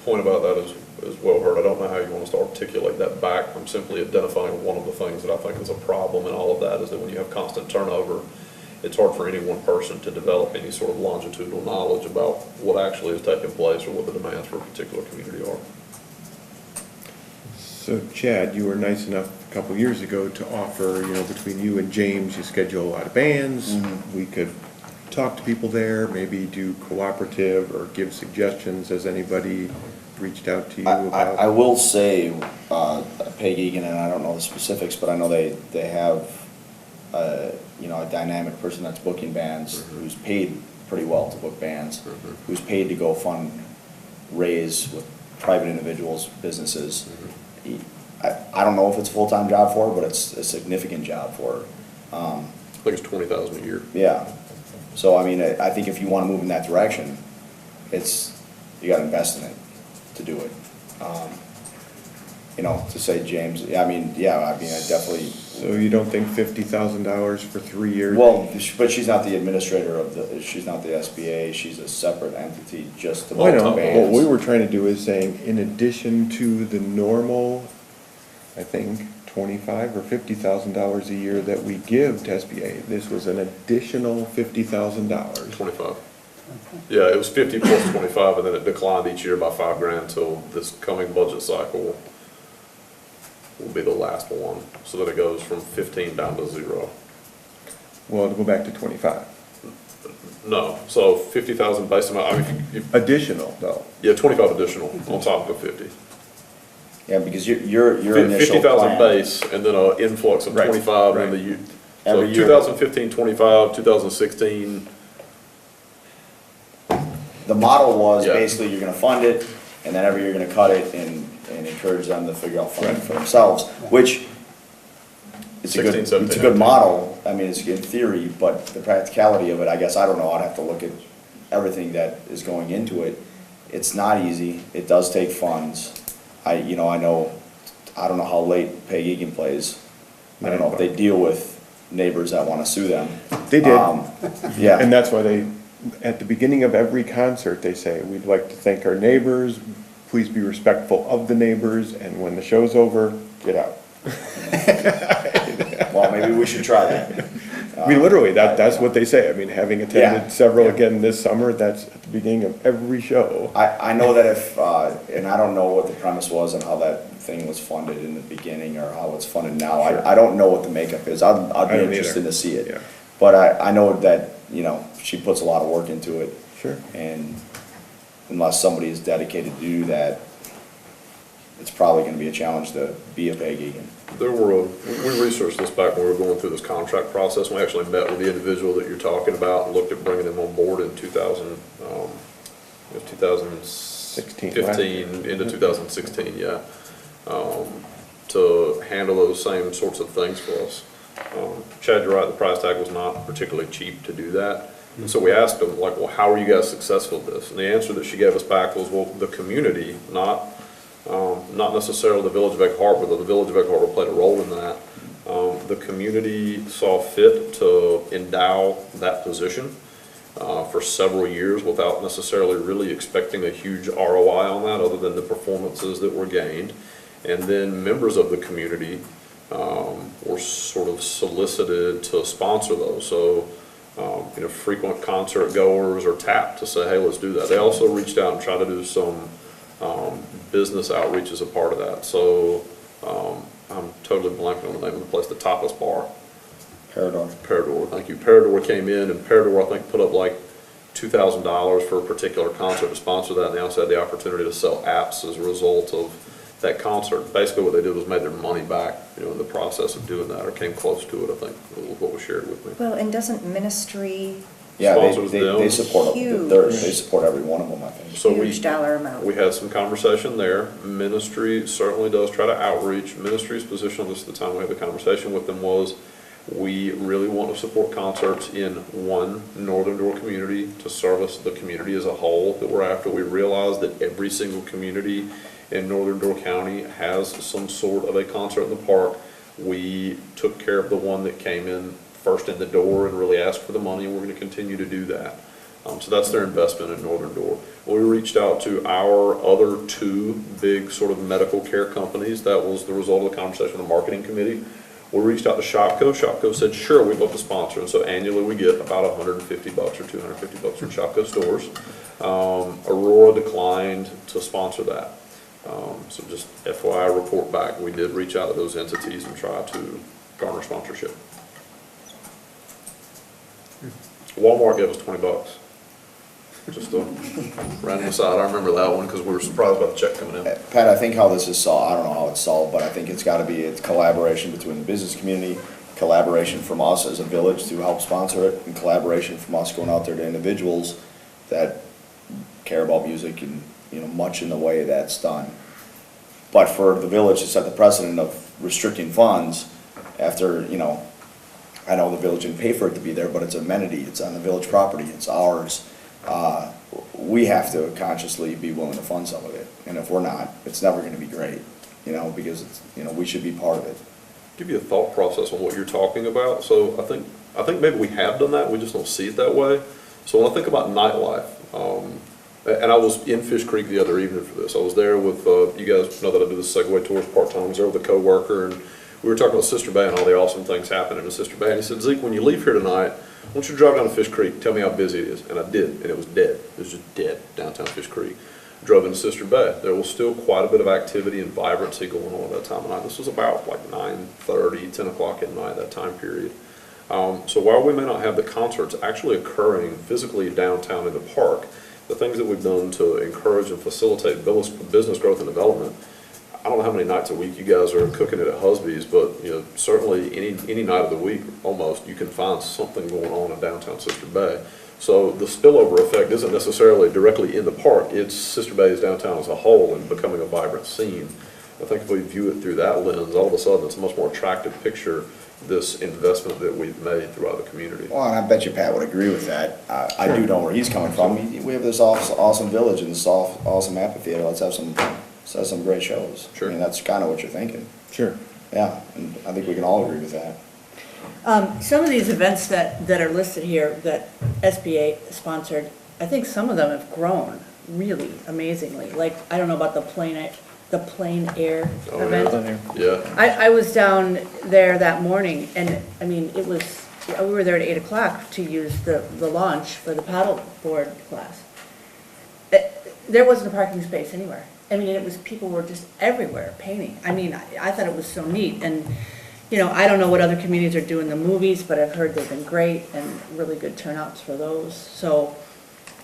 point about that is well heard. I don't know how you want us to articulate that back. I'm simply identifying one of the things that I think is a problem in all of that, is that when you have constant turnover, it's hard for any one person to develop any sort of longitudinal knowledge about what actually is taking place or what the demands for a particular community are. So Chad, you were nice enough a couple years ago to offer, between you and James, you schedule a lot of bands. Mm-hmm. We could talk to people there, maybe do cooperative or give suggestions. Has anybody reached out to you about? I will say, Peg Egan, and I don't know the specifics, but I know they have, a dynamic person that's booking bands, who's paid pretty well to book bands, who's paid to go fundraise with private individuals, businesses. I don't know if it's a full-time job for her, but it's a significant job for her. I think it's $20,000 a year. Yeah. So, I mean, I think if you want to move in that direction, you got to invest in it to do it. To say James, I definitely. So you don't think $50,000 for 3 years? Well, but she's not the administrator she's not the SBA, she's a separate entity just to I book know. bands. What we were trying to do is saying, in addition to the normal, I think, $25,000 or $50,000 a year that we give to SBA, this was an additional $50,000. 25. Yeah, it was 50 plus 25, and then it declined each year by $5,000 until this coming budget cycle will be the last one. So that it goes from 15 down to 0. Well, to go back to 25. No, so 50,000 based on, Additional, though. yeah, 25 additional on top of the 50. Yeah, because your initial 50,000 plan. base, and then an influx of Right, 25 right. in the year. So Every year. 2015, 25, 2016. the model was Yeah. basically you're gonna fund it, and then every year you're gonna cut it and encourage them to figure out funding for themselves, which it's a good, 16, it's a 17, good model, I mean, it's in theory, but the practicality of it, I guess, I don't know, I'd have to look at everything that is going into it. It's not easy, it does take funds. I don't know how late Peg Egan plays. I don't know if they deal with neighbors that wanna sue them. They did. Yeah. And that's why they, at the beginning of every concert, they say, we'd like to thank our neighbors, please be respectful of the neighbors, and when the show's over, get out. Well, maybe we should try that. I mean, literally, that's what they say. I mean, having Yeah. attended several again this summer, that's at the beginning of every show. I know that if, and I don't know what the premise was and how that thing was funded in the beginning or how it's funded now. Sure. I don't know what the makeup is. I'd I be don't interested either. to see it. Yeah. But I know that, she puts a lot of work into it. Sure. And unless somebody is dedicated to do that, it's probably gonna be a challenge to be a Peg Egan. We researched this back when we were going through this contract process. We actually met with the individual that you're talking about and looked at bringing him on board in 2015 into 2016, yeah. To handle those same sorts of things for us. Chad, you're right, the price tag was not particularly cheap to do that. And so we asked them, like, well, how are you guys successful at this? And the answer that she gave us back was, well, the community, not necessarily the Village of Egg Harbor, though the Village of Egg Harbor played a role in that. The community saw fit to endow that position for several years without necessarily really expecting a huge ROI on that, other than the performances that were gained. And then members of the community were sort of solicited to sponsor those. So, frequent concert goers are tapped to say, hey, let's do that. They also reached out and tried to do some business outreach as a part of that. So, I'm totally blanking on the name of the place, the Tapas Bar. Parador, thank you. Parador came in, and Parador, I think, put up like $2,000 for a particular concert to sponsor that, and they also had the opportunity to sell apps as a result of that concert. Basically, what they did was made their money back, in the process of doing that, or came close to it, I think, was what was shared with me. Well, and doesn't Ministry, Yeah, Sponsors they them. support, Huge. they support every one of them, I think. So huge dollar amount? We had some conversation there. Ministry certainly does try to outreach. Ministry's position on this at the time we had the conversation with them was, we really want to support concerts in one Northern Door community to service the community as a whole that we're after. We realize that every single community in Northern Door County has some sort of a concert in the park. We took care of the one that came in first in the door and really asked for the money, and we're going to continue to do that. So that's their investment in Northern Door. We reached out to our other two big sort of medical care companies. That was the result of the conversation of the marketing committee. We reached out to Shopko. Shopko said, sure, we'd love to sponsor. And so annually we get about $150 or $250 from Shopko stores. Aurora declined to sponsor that. So just FYI, report back. We did reach out to those entities and try to garner sponsorship. Walmart gave us $20. Just a random aside. I remember that one because we were surprised about the check coming in. Pat, I think how this is solved, I don't know how it's solved, but I think it's gotta be a collaboration between the business community, collaboration from us as a village to help sponsor it, and collaboration from us going out there to individuals that care about music and, much in the way that's done. But for the village to set the precedent of restricting funds after, I know the village didn't pay for it to be there, but it's an amenity, it's on the village property, it's ours. We have to consciously be willing to fund some of it, and if we're not, it's never gonna be great, because it's, we should be part of it. Give you a thought process on what you're talking about. So I think maybe we have done that, we just don't see it that way. So when I think about nightlife, and I was in Fish Creek the other evening for this. I was there with, you guys know that I do the Segway tours part-time. I was there with a coworker, and we were talking about Sister Bay and all the awesome things happening in Sister Bay. And he said, Zeke, when you leave here tonight, I want you to drive down to Fish Creek, tell me how busy it is. And I did, and it was dead. It was just dead, downtown Fish Creek. Drove into Sister Bay. There was still quite a bit of activity and vibrancy going on at that time of night. This was about like 9:30, 10 o'clock at night, that time period. So while we may not have the concerts actually occurring physically downtown in the park, the things that we've done to encourage and facilitate business growth and development, I don't know how many nights a week you guys are cooking it at Husby's, but, you know, certainly any night of the week, almost, you can find something going on in downtown Sister Bay. So the spillover effect isn't necessarily directly in the park, it's Sister Bay's downtown as a whole and becoming a vibrant scene. I think if we view it through that lens, all of a sudden, it's a much more attractive picture, this investment that we've made throughout the community. Well, and I bet you Pat would agree with that. I do know where he's coming from. We have this awesome village and this awesome amphitheater. Let's have some great shows. Sure. I mean, that's kind of what you're thinking. Sure. Yeah, and I think we can all agree with that. Some of these events that are listed here that SBA sponsored, I think some of them have grown really amazingly. Like, I don't know about the plein air Oh, yeah. event. Yeah. I was down there that morning, and, I mean, it was, we were there at 8 o'clock to use the launch for the paddle board class. There wasn't a parking space anywhere. I mean, it was, people were just everywhere painting. I mean, I thought it was so neat, and, you know, I don't know what other communities are doing the movies, but I've heard they've been great and really good turnouts for those. So,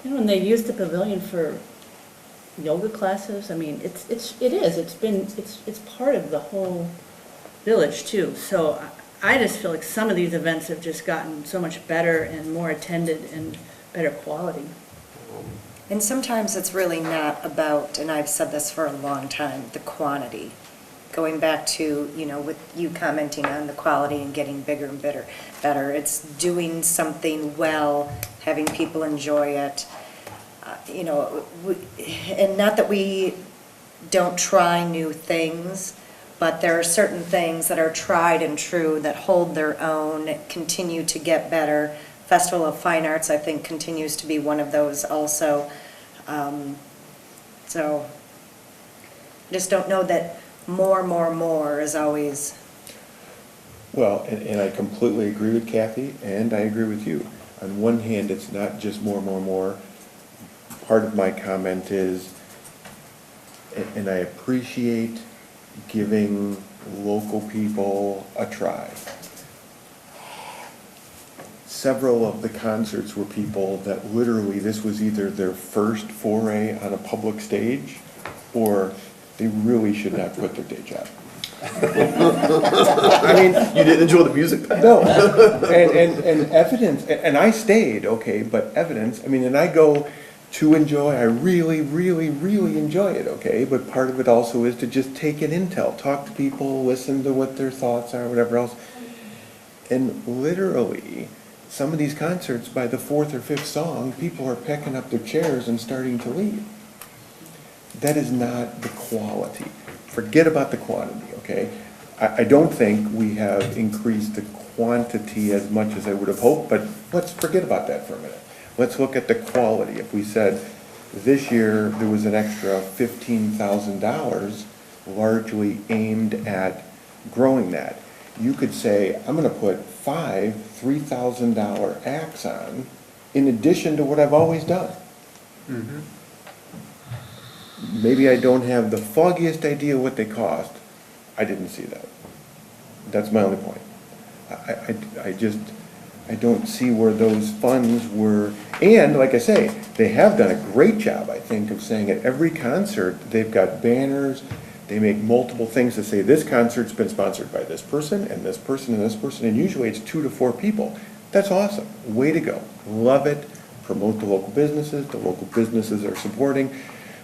you know, and they used the pavilion for yoga classes. I mean, it's part of the whole village too. So I just feel like some of these events have just gotten so much better and more attended and better quality. And sometimes it's really not about, and I've said this for a long time, the quantity. Going back to, you know, with you commenting on the quality and getting bigger and better. It's doing something well, having people enjoy it. You know, and not that we don't try new things, but there are certain things that are tried and true that hold their own, continue to get better. Festival of Fine Arts, I think, continues to be one of those also. So I just don't know that more is always. Well, and I completely agree with Kathy, and I agree with you. On one hand, it's not just more. Part of my comment is, and I appreciate giving local people a try. Several of the concerts were people that literally, this was either their first foray on a public stage, or they really should not quit their day job. I mean, You didn't enjoy the music? no, and evidence, and I stayed, okay, but evidence, I mean, and I go to enjoy, I really enjoy it, okay, but part of it also is to just take in intel, talk to people, listen to what their thoughts are, whatever else. And literally, some of these concerts, by the fourth or fifth song, people are picking up their chairs and starting to leave. That is not the quality. Forget about the quantity, okay? I don't think we have increased the quantity as much as I would have hoped, but let's forget about that for a minute. Let's look at the quality. If we said this year there was an extra $15,000 largely aimed at growing that, you could say, I'm gonna put 5 $3,000 acts on in addition to what I've always done. Maybe I don't have the foggiest idea what they cost. I didn't see that. That's my only point. I don't see where those funds were, and like I say, they have done a great job, I think, of saying at every concert, they've got banners, they make multiple things to say, this concert's been sponsored by this person, and this person, and this person, and usually it's 2 to 4 people. That's awesome. Way to go. Love it. Promote the local businesses are supporting.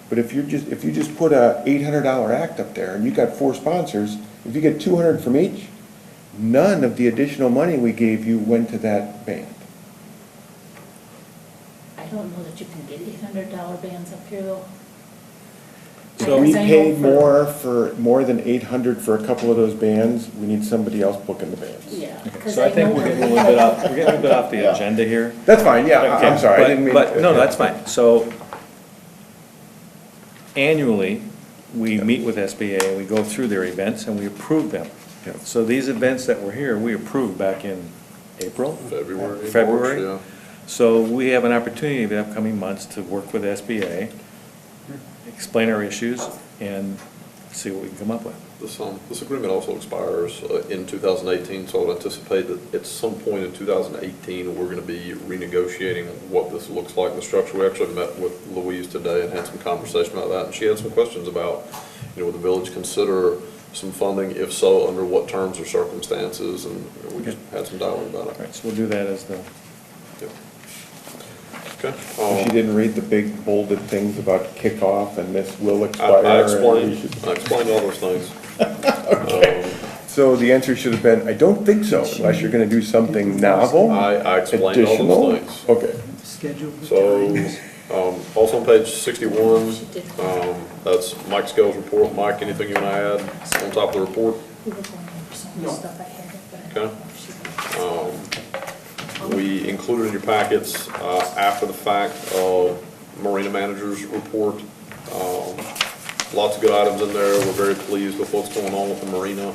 But if you just put a $800 act up there and you got 4 sponsors, if you get $200 from each, none of the additional money we gave you went to that band. I don't know that you can get $800 bands up here though. So we paid more than $800 for a couple of those bands. We need somebody else booking the bands. Yeah. So I think we're getting a little bit off the agenda here. That's fine, yeah, Okay, I'm sorry, I but- didn't mean. But, no, that's fine. So annually, we meet with SBA and we go through their events and we approve them. Yeah. So these events that were here, we approved back in April? February. March, yeah. So we have an opportunity in the upcoming months to work with SBA, explain our issues, and see what we can come up with. This agreement also expires in 2018, so I would anticipate that at some point in 2018, we're going to be renegotiating what this looks like, the structure. We actually met with Louise today and had some conversation about that, and she had some questions about, would the village consider some funding? If so, under what terms or circumstances? And we just had some dialogue about All it. right, so we'll do that as the, Yep. Okay. She didn't read the big bolded things about kickoff and this will I expire. and we explained, should- I explained all those things. So the answer should have been, I don't think so, unless you're gonna do something novel. I explained all Additional? those things. Okay. Schedule the So, times. also on page 61, that's Mike Scales' report. Mike, anything you want to add on top of the report? We were going over some of the stuff I had, but I don't know if she. We included in your packets, after the fact, Marina Manager's report. Lots of good items in there. We're very pleased with what's going on with the marina.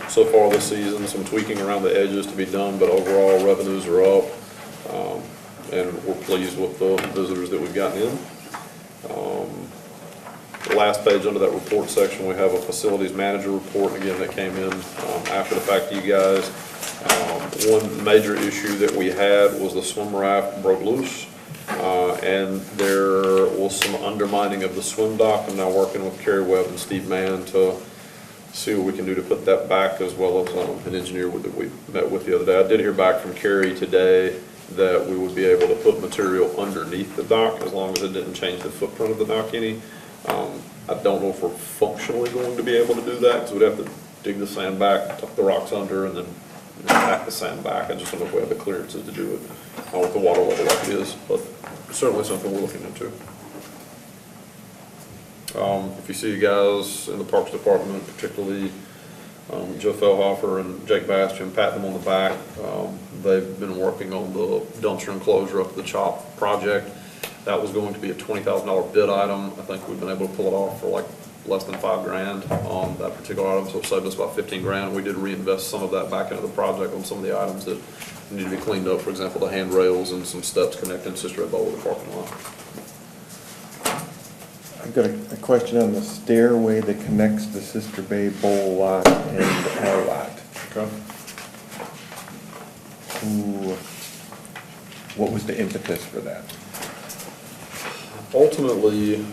So far this season, some tweaking around the edges to be done, but overall revenues are up. And we're pleased with the visitors that we've gotten in. The last page under that report section, we have a facilities manager report, again, that came in after the fact to you guys. One major issue that we had was the swim raft broke loose, and there was some undermining of the swim dock. I'm now working with Kerry Webb and Steve Mann to see what we can do to put that back, as well as an engineer that we met with the other day. I did hear back from Kerry today that we would be able to put material underneath the dock as long as it didn't change the footprint of the dock any. I don't know if we're functionally going to be able to do that, because we'd have to dig the sand back, tuck the rocks under, and then pack the sand back. I just don't know if we have the clearances to do it with the water level like it is, but it's certainly something we're looking into. If you see you guys in the Parks Department, particularly Joe Fellhofer and Jake Bastian, pat them on the back. They've been working on the dumpster enclosure up at the CHOP project. That was going to be a $20,000 bid item. I think we've been able to pull it off for like less than $5 grand on that particular item, so it saved us about 15 grand. We did reinvest some of that back into the project on some of the items that need to be cleaned up, for example, the handrails and some steps connecting Sister Ed Bowl to the parking lot. I've got a question on the stairway that connects the Sister Bay Bowl lot and our lot. Okay. What was the impetus for that? Ultimately,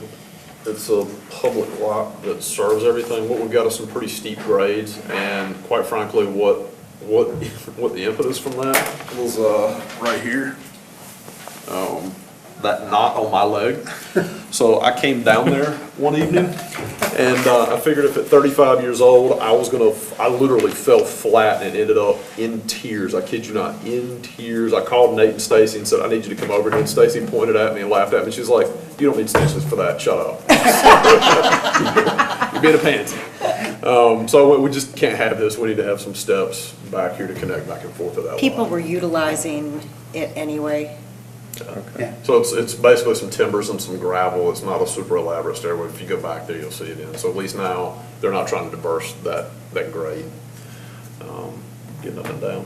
it's a public lot that serves everything. What we've got is some pretty steep grades, and quite frankly, what the impetus from that was right here. That knot on my leg. So I came down there one evening, and I figured if at 35 years old, I literally fell flat and ended up in tears. I kid you not, in tears. I called Nate and Stacy and said, I need you to come over here. And Stacy pointed at me and laughed at me. She's like, you don't need stitches for that, shut up. You're being a pansy. So we just can't have this. We need to have some steps back here to connect back and forth to that line. People were utilizing it anyway. Yeah. So it's basically some timbers and some gravel. It's not a super elaborate stairway. If you go back there, you'll see it in. So at least now, they're not trying to burst that grade, getting up and down.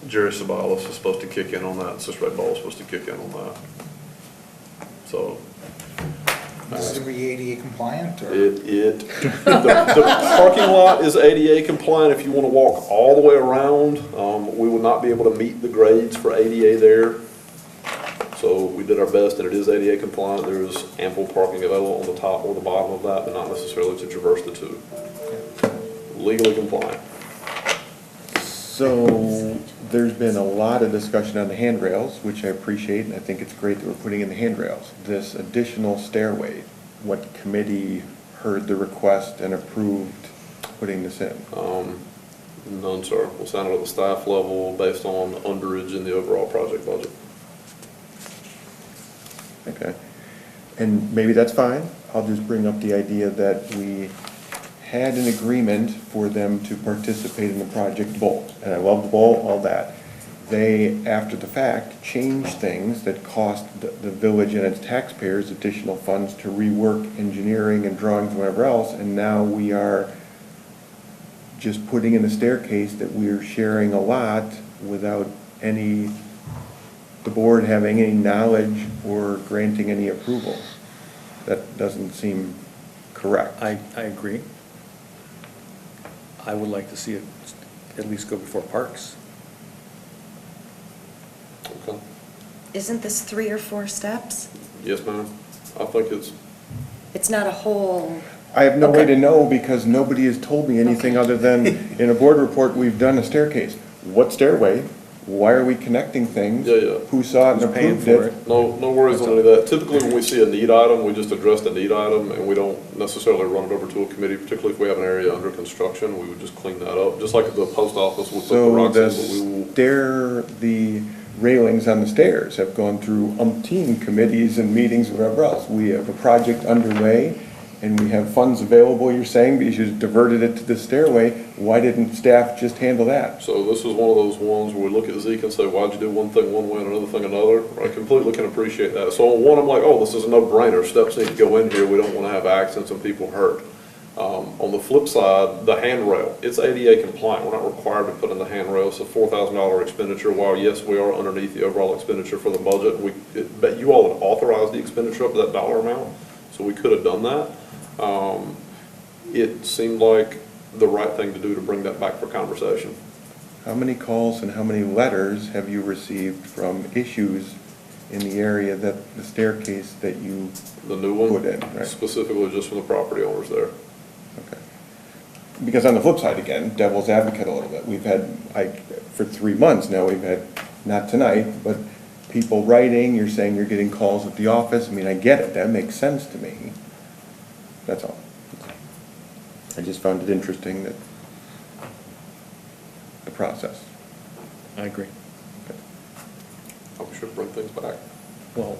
Jerry Sabalos is supposed to kick in on that. Sister Red Bowl is supposed to kick in on that. So. Is it ADA compliant, or? The parking lot is ADA compliant. If you want to walk all the way around, we will not be able to meet the grades for ADA there. So we did our best, and it is ADA compliant. There is ample parking available on the top or the bottom of that, but not necessarily to traverse the two. Legally compliant. So there's been a lot of discussion on the handrails, which I appreciate, and I think it's great that we're putting in the handrails. This additional stairway, what committee heard the request and approved putting this in? None, sir. We'll sign it at the staff level based on underage in the overall project budget. Okay. And maybe that's fine. I'll just bring up the idea that we had an agreement for them to participate in the Project Bowl. And I love the bowl, all that. They, after the fact, changed things that cost the village and its taxpayers additional funds to rework engineering and drawings and whatever else, and now we are just putting in a staircase that we're sharing a lot without the board having any knowledge or granting any approval. That doesn't seem correct. I agree. I would like to see it at least go before Parks. Okay. Isn't this 3 or 4 steps? Yes, ma'am. I think It's not a whole, I have no way Okay. to know because nobody has told me anything other than, in a board report, we've done a staircase. What stairway? Why are we connecting things? Yeah, yeah. Who saw it and Who's paying approved for it? it? no worries on any of that. Typically, when we see a need item, we just address the need item, and we don't necessarily run it over to a committee, particularly if we have an area under construction, we would just clean that up, just like the post office would put the So rocks in, the but we will. the railings on the stairs have gone through umpteen committees and meetings, whatever else. We have a project underway, and we have funds available, you're saying, because you diverted it to the stairway. Why didn't staff just handle that? So this is one of those ones where we look at Zeke and say, why'd you do one thing one way and another thing another? I completely can appreciate that. So on one, I'm like, oh, this is a no-brainer, steps need to go in here, we don't wanna have accidents and people hurt. On the flip side, the handrail, it's ADA compliant, we're not required to put in the handrail, it's a $4,000 expenditure, while yes, we are underneath the overall expenditure for the budget, but you all had authorized the expenditure up to that dollar amount, so we could have done that. It seemed like the right thing to do to bring that back for conversation. How many calls and how many letters have you received from issues in the area that the staircase that you The new one, put in, right? specifically just from the property owners there. Okay. Because on the flip side again, devil's advocate a little bit, we've had, for 3 months now, we've had, not tonight, but people writing, you're saying you're getting calls at the office, I mean, I get it, that makes sense to me. That's all. I just found it interesting that, the process. I agree. We should bring things back. Well,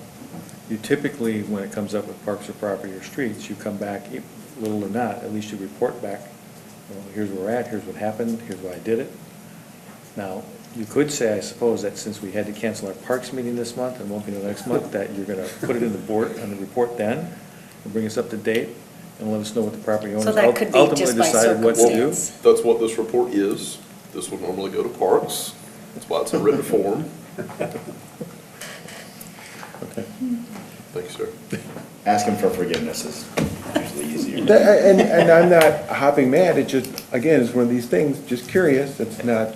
you typically, when it comes up with parks or property or streets, you come back, little or not, at least you report back, well, here's where we're at, here's what happened, here's why I did it. Now, you could say, I suppose, that since we had to cancel our parks meeting this month and won't be until next month, that you're gonna put it in the board, on the report then, and bring us up to date, and let us know what the property owners so that could be ultimately just by decided what to do. circumstance. That's what this report is. This would normally go to parks. That's why it's in written form. Okay. Thank you, sir. Asking for forgiveness is usually easier. And I'm not hopping mad, it just, again, it's one of these things, just curious, it's not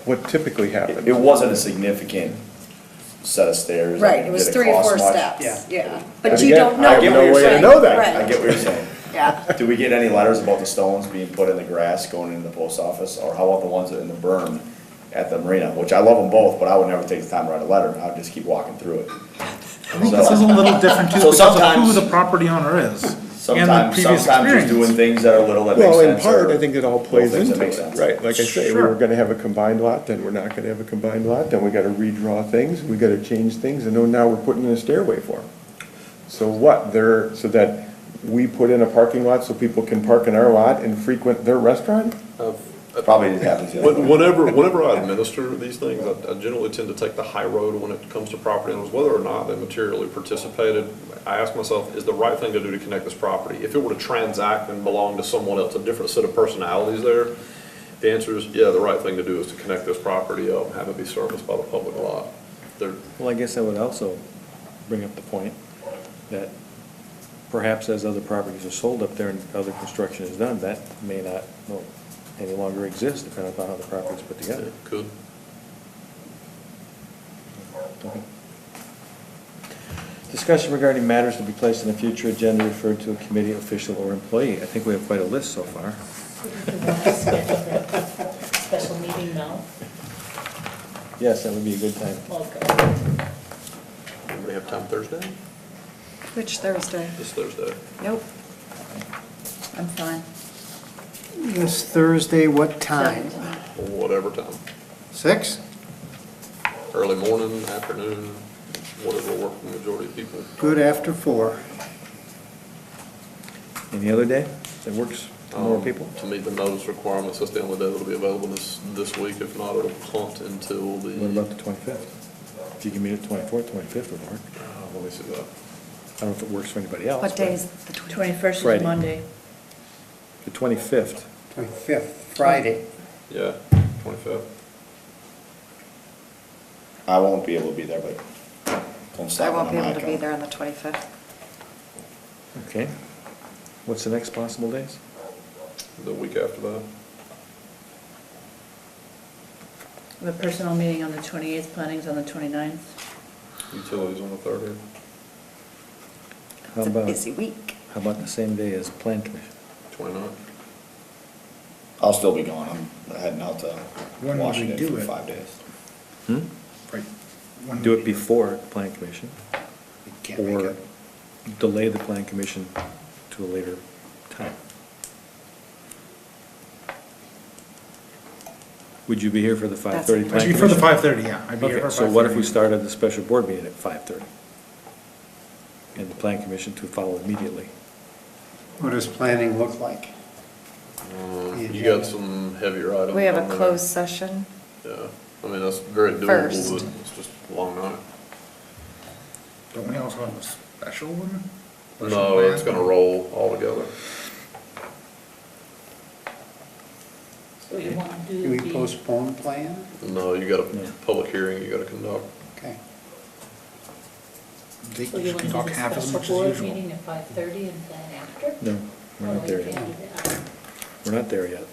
what typically happens. It wasn't a significant set of stairs. Right, it was Did 3 or cost 4 much? steps, yeah. But But you again, don't know. I have what no you're way to saying. know that. Right. I get what you're saying. Yeah. Do we get any letters about the stones being put in the grass going into the post office, or how about the ones in the berm at the marina, which I love them both, but I would never take the time to write a letter, I would just keep walking through it. I think this is a little different too, So because of who sometimes- the property owner is. And the Sometimes previous you're doing experience. things that are little that make sense. Well, in part, or I think it all little plays things that into make it, sense. right? Like I say, we Sure. were gonna have a combined lot, then we're not gonna have a combined lot, then we gotta redraw things, we gotta change things, and now we're putting in a stairway for them. So what, so that we put in a parking lot so people can park in our lot and frequent their restaurant? Probably happens. the other way. Whenever I administer these things, I generally tend to take the high road when it comes to property owners, whether or not they materially participated. I ask myself, is the right thing to do to connect this property? If it were to transact and belong to someone else, a different set of personalities there, the answer is, yeah, the right thing to do is to connect this property up and have it be serviced by the public lot. Well, I guess I would also bring up the point that perhaps as other properties are sold up there and other construction is done, that may not, well, any longer exist, depending upon how the property's put together. It could. Okay. Discussion regarding matters to be placed on a future agenda referred to a committee, official, or employee. I think we have quite a list so far. Do you want to schedule that special meeting now? Yes, that would be a good time. Okay. Anybody have time Thursday? Which Thursday? This Thursday. Nope. I'm fine. This Thursday, what time? Or whatever time. 6? Early morning, afternoon, whatever will work for the majority of people. Good after 4. Any other day that works for more people? To meet the notice requirements, that's the only day that'll be available this week. If not, it'll punt until the. What about the 25th? If you can meet at 24th, 25th would work. Let me see that. I don't know if it works for anybody else. What but day is the 20th? 21st is Friday. Monday. The 25th. 25th, Friday. Yeah, 25th. I won't be able to be there, but don't stop. I won't be when I'm able to not be there coming. on the 25th. Okay. What's the next possible days? The week after that. The personal meeting on the 28th, planning's on the 29th. Utilities on the 30th. How It's a about- busy week. How about the same day as Plan Commission? 29th? I'll still be gone. I'm heading out to When would we Washington do for it? 5 days. Hmm? Right. When Do would it we before Plan Commission, We can't make or it. delay the Plan Commission to a later time. Would you be here for the 5:30 Plan Actually, Commission? for the 5:30, yeah. I'd be here Okay, for so what if we 5:30. started the special board meeting at 5:30? And the Plan Commission to follow immediately? What does planning look like? You got some heavier items. We have on a there. closed session. Yeah, I mean, that's very doable, First. but it's just a long night. Don't we also have a special one? No, Special it's plan? gonna roll all together. So you want to Do do we the, postpone plan? No, you got a No. public hearing you gotta conduct. Okay. They so you just want can to talk do the half as special much board as usual. meeting at 5:30 and plan after? No, we're Oh, not there you yet. can't do that. We're not there yet.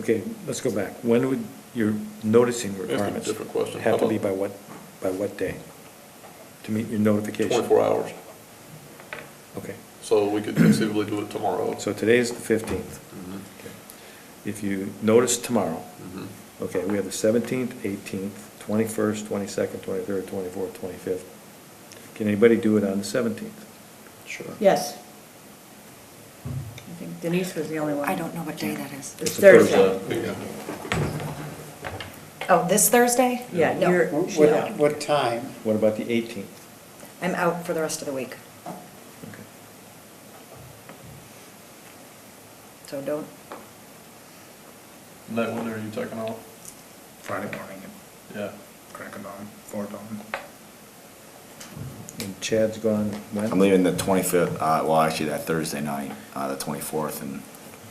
Okay, let's go back. When would your noticing That's a requirements different question. have How to be about- by what day? To meet your notification? 24 hours. Okay, So we could conceivably do it tomorrow. so today's the 15th. Mhm. Okay. If you notice tomorrow, Mhm. okay, we have the 17th, 18th, 21st, 22nd, 23rd, 24th, 25th. Can anybody do it on the 17th? Sure. Yes. I think Denise was the only one. I don't know what day that is. It's a Thursday. Yeah. Oh, this Thursday? Yeah, No. you're, What time? What about the 18th? I'm out for the rest of the week, Okay. so don't, Nate, when are you taking off? Friday morning Yeah. at crack of dawn, 4 dawn. And Chad's gone when? I'm leaving the 25th, well, actually that Thursday night, the 24th, and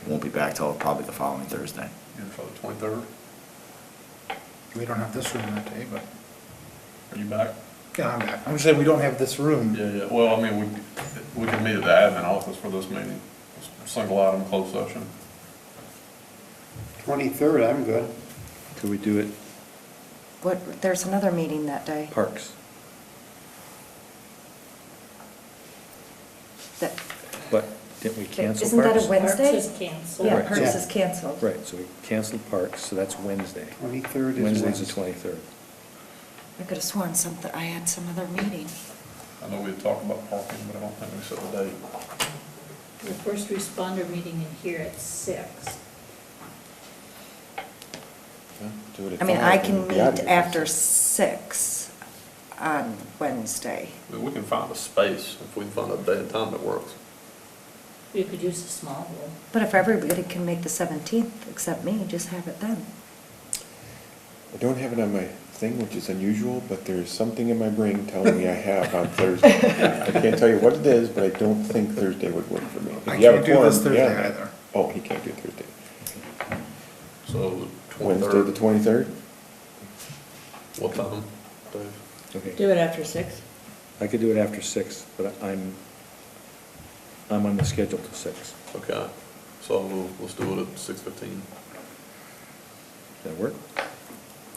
won't be back till probably the following Thursday. You're for the 23rd? We don't have this room that day, but, Are you back? yeah, I'm back. I'm just saying, we don't have this room. Yeah, yeah, well, I mean, we can meet at the admin office for this meeting, single item closed session. 23rd, I'm good. Could we do it what, there's another meeting that day. Parks? That, But didn't we cancel Isn't that a Parks? Wednesday? Parks is canceled. Yeah, Right. Parks Yeah. is canceled. Right, so we canceled Parks, so that's Wednesday. 23rd is Wednesday's the Wednesday. 23rd. I could have sworn something, I had some other meeting. I know we had talked about parking, but I don't think we set the date. The first responder meeting in here at 6. Do it at I mean, 5, I and can we'll be out meet of here. after 6 on Wednesday. I mean, we can find a space, if we can find a day and time that works. You could use a small room. But if everybody can make the 17th except me, just have it then. I don't have it on my thing, which is unusual, but there's something in my brain telling me I have on Thursday. I can't tell you what it is, but I don't think Thursday would work for me. If I you have a can't do quorum, this Thursday yeah. either. Oh, he can't do Thursday. So the Wednesday, the 23rd, 23rd? what time, Dave? Okay. do it after 6. I could do it after 6, but I'm on the schedule till 6. Okay, so let's do it at 6:15. Does that work?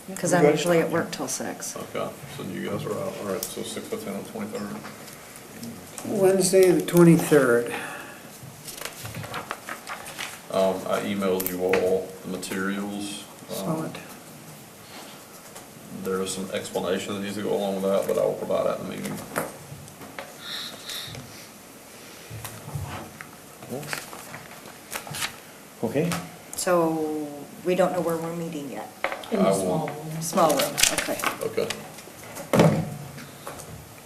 Because I'm Good. usually at work till 6. Okay, so you guys are out, all right, so 6:15 on the 23rd. Wednesday, the 23rd. I emailed you all the materials. Saw it. There is some explanation that needs to go along with that, but I will provide that in the meeting. Okay. So we don't know where we're meeting yet. In I the will- small room. Small room, okay. Okay.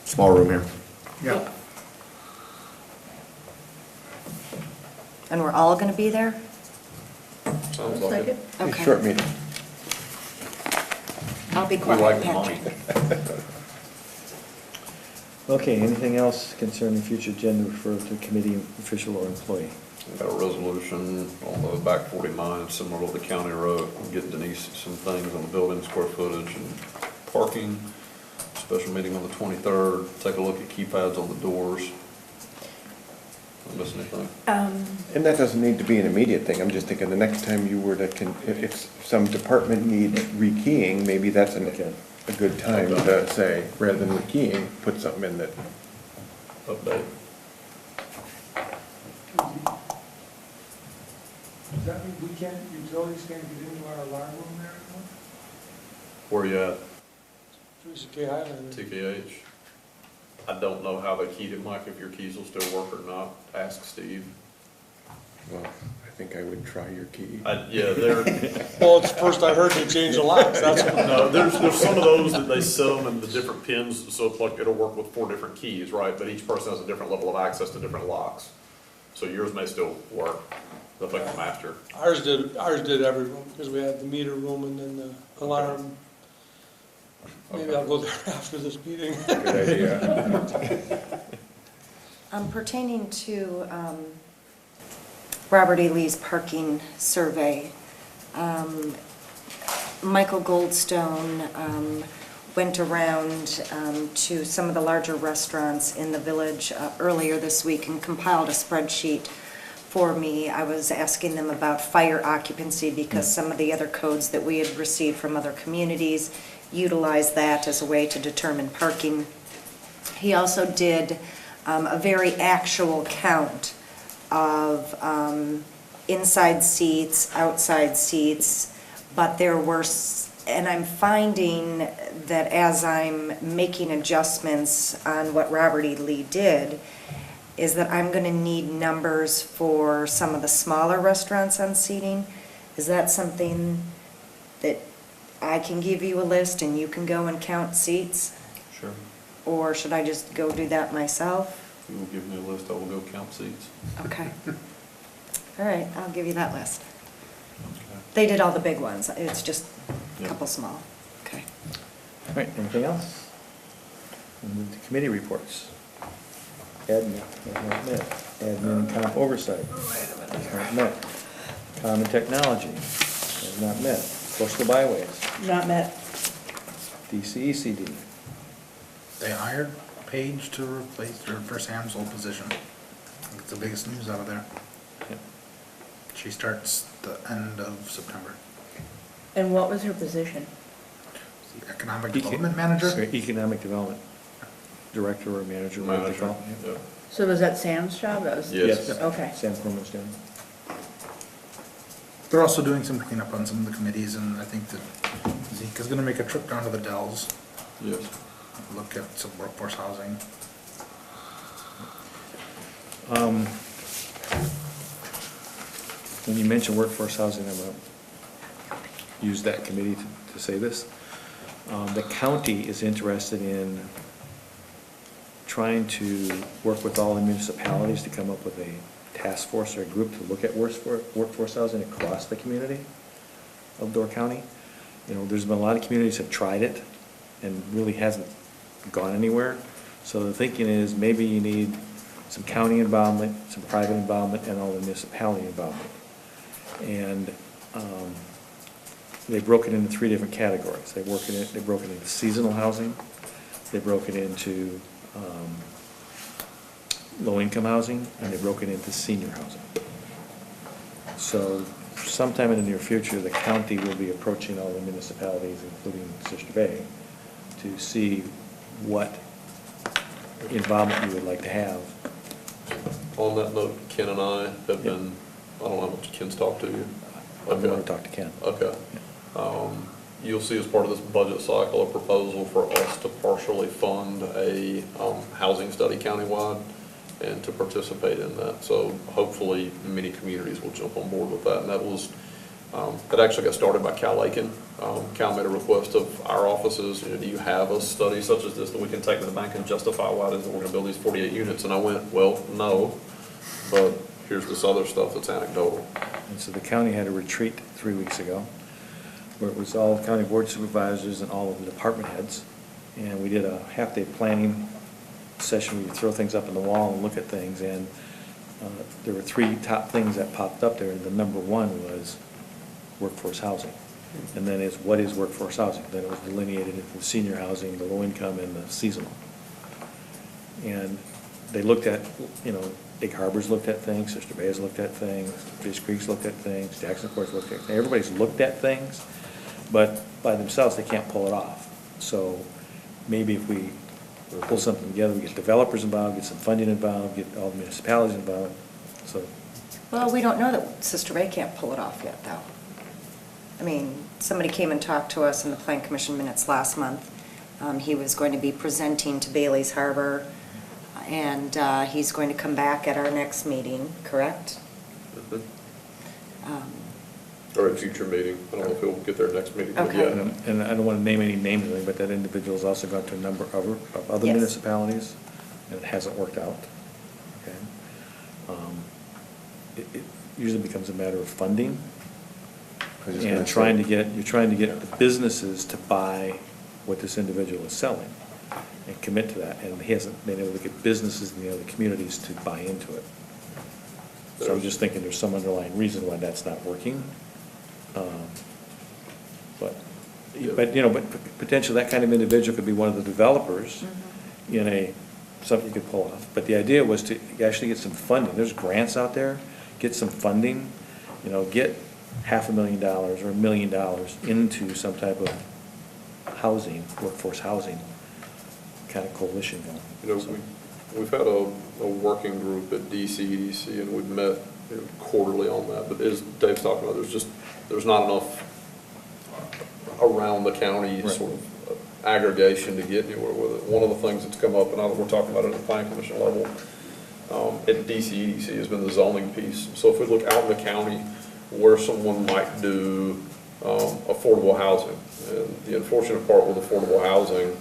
Small room here. Yeah. And we're all going to be there? Sounds like it. A Okay. short meeting. I'll be We quiet, like the money. Patrick. Okay, anything else concerning future agenda referred to committee official or employee? We've got a resolution on the back 49, similar to the county road. I'm getting Denise some things on the building square footage and parking. Special meeting on the 23rd. Take a look at keypads on the doors. Did I miss anything? And that doesn't need to be an immediate thing, I'm just thinking the next time you were to, if some department needs rekeying, maybe that's an Okay. a good time to say, rather than rekeying, put something in that, Update. Does that mean we can't, utilities can't get into our alarm room there anymore? Where you at? Teresa K. Highland. TKH? I don't know how they keyed it, Mike, if your keys will still work or not. Ask Steve. well, I think I would try your key. Yeah, they're, Well, it's the first I heard they changed the locks, that's what. no, there's some of those that they set them in the different pins, so it's like it'll work with 4 different keys, right? But each person has a different level of access to different locks. So yours may still work, look like the master. Ours did every room, because we had the meter room and then the alarm. Maybe I'll go there after this meeting. Good idea. Pertaining to Robert E. Lee's parking survey, Michael Goldstone went around to some of the larger restaurants in the village earlier this week and compiled a spreadsheet for me. I was asking them about fire occupancy because some of the other codes that we had received from other communities utilize that as a way to determine parking. He also did a very actual count of inside seats, outside seats, but there were, and I'm finding that as I'm making adjustments on what Robert E. Lee did, is that I'm gonna need numbers for some of the smaller restaurants on seating. Is that something that I can give you a list and you can go and count seats? Sure. Or should I just go do that myself? You will give me a list, I will go count seats. Okay. All right, I'll give you that list. They did all the big ones, it's just a Yeah. couple small. Okay. All right, anything else? We'll move to committee reports. Admin, has not met. Admin and comp oversight, has not met. Common technology, has not met. Coastal byways, Not met. DCECD, They hired Paige to replace her for Sam's old position. I think it's the biggest news out of there. Yep. She starts the end of September. And what was her position? The Economic Development Manager? Sorry, Economic Development Director or Manager, whatever they call it. Yeah. So was that Sam's job? That was. Yes. Okay. Sam Corman's doing. They're also doing some cleanup on some of the committees, and I think that Zeke is gonna make a trip down to the Dells, Yes. look at some workforce housing. When you mention workforce housing, I'm going to use that committee to say this. The county is interested in trying to work with all the municipalities to come up with a task force or a group to look at workforce housing across the community of Door County. You know, there's been a lot of communities have tried it and really hasn't gone anywhere. So the thinking is maybe you need some county involvement, some private involvement, and all the municipality involvement. And they broke it into 3 different categories. They broke it into seasonal housing, they broke it into low-income housing, and they broke it into senior housing. So sometime in the near future, the county will be approaching all the municipalities, including Sister Bay, to see what involvement you would like to have. On that note, Ken and I have been, I don't know how much Ken's talked to you. I'm going to talk to Ken. Okay. You'll see as part of this budget cycle, a proposal for us to partially fund a housing study countywide and to participate in that. So hopefully, many communities will jump on board with that. And that was, that actually got started by Cal Aiken. Cal made a request of our offices, you know, do you have a study such as this that we can take to the bank and justify why it is that we're gonna build these 48 units? And I went, well, no, but here's this other stuff that's anecdotal. And so the county had a retreat 3 weeks ago, where it was all county board supervisors and all of the department heads. And we did a half-day planning session where you throw things up on the wall and look at things. And there were 3 top things that popped up there. The number 1 was workforce housing. And then is, what is workforce housing? Then it was delineated into the senior housing, the low income, and the seasonal. And they looked at, you know, Big Harbor's looked at things, Sister Bay's looked at things, Fish Creek's looked at things, Jackson Court's looked at things. Everybody's looked at things, but by themselves, they can't pull it off. So maybe if we pull something together, we get developers involved, get some funding involved, get all the municipalities involved, so. Well, we don't know that Sister Bay can't pull it off yet, though. I mean, somebody came and talked to us in the Plan Commission minutes last month. He was going to be presenting to Bailey's Harbor, and he's going to come back at our next meeting, correct? Or a future meeting. I don't know if he'll get their next meeting, but Okay. yeah. And I don't want to name any names or anything, but that individual's also gone to a number of other Yes. municipalities, and it hasn't worked out. Okay. It usually becomes a matter of funding, I was just gonna and say- you're trying to get the businesses to buy what this individual is selling, and commit to that, and he hasn't been able to get businesses in the other communities to buy into it. So I'm just thinking there's some underlying reason why that's not working. But potentially that kind of individual could be one of the developers in something you could pull off. But the idea was to actually get some funding. There's grants out there, get some funding, get $500,000 or $1 million into some type of housing, workforce housing kind of coalition going. So- We've had a working group at DCEDC, and we've met quarterly on that, but as Dave's talking about, there's not enough around the county Right. sort of aggregation to get anywhere with it. One of the things that's come up, and we're talking about it at the Plan Commission level, at DCEDC has been the zoning piece. So if we look out in the county where someone might do affordable housing, and the unfortunate part with affordable housing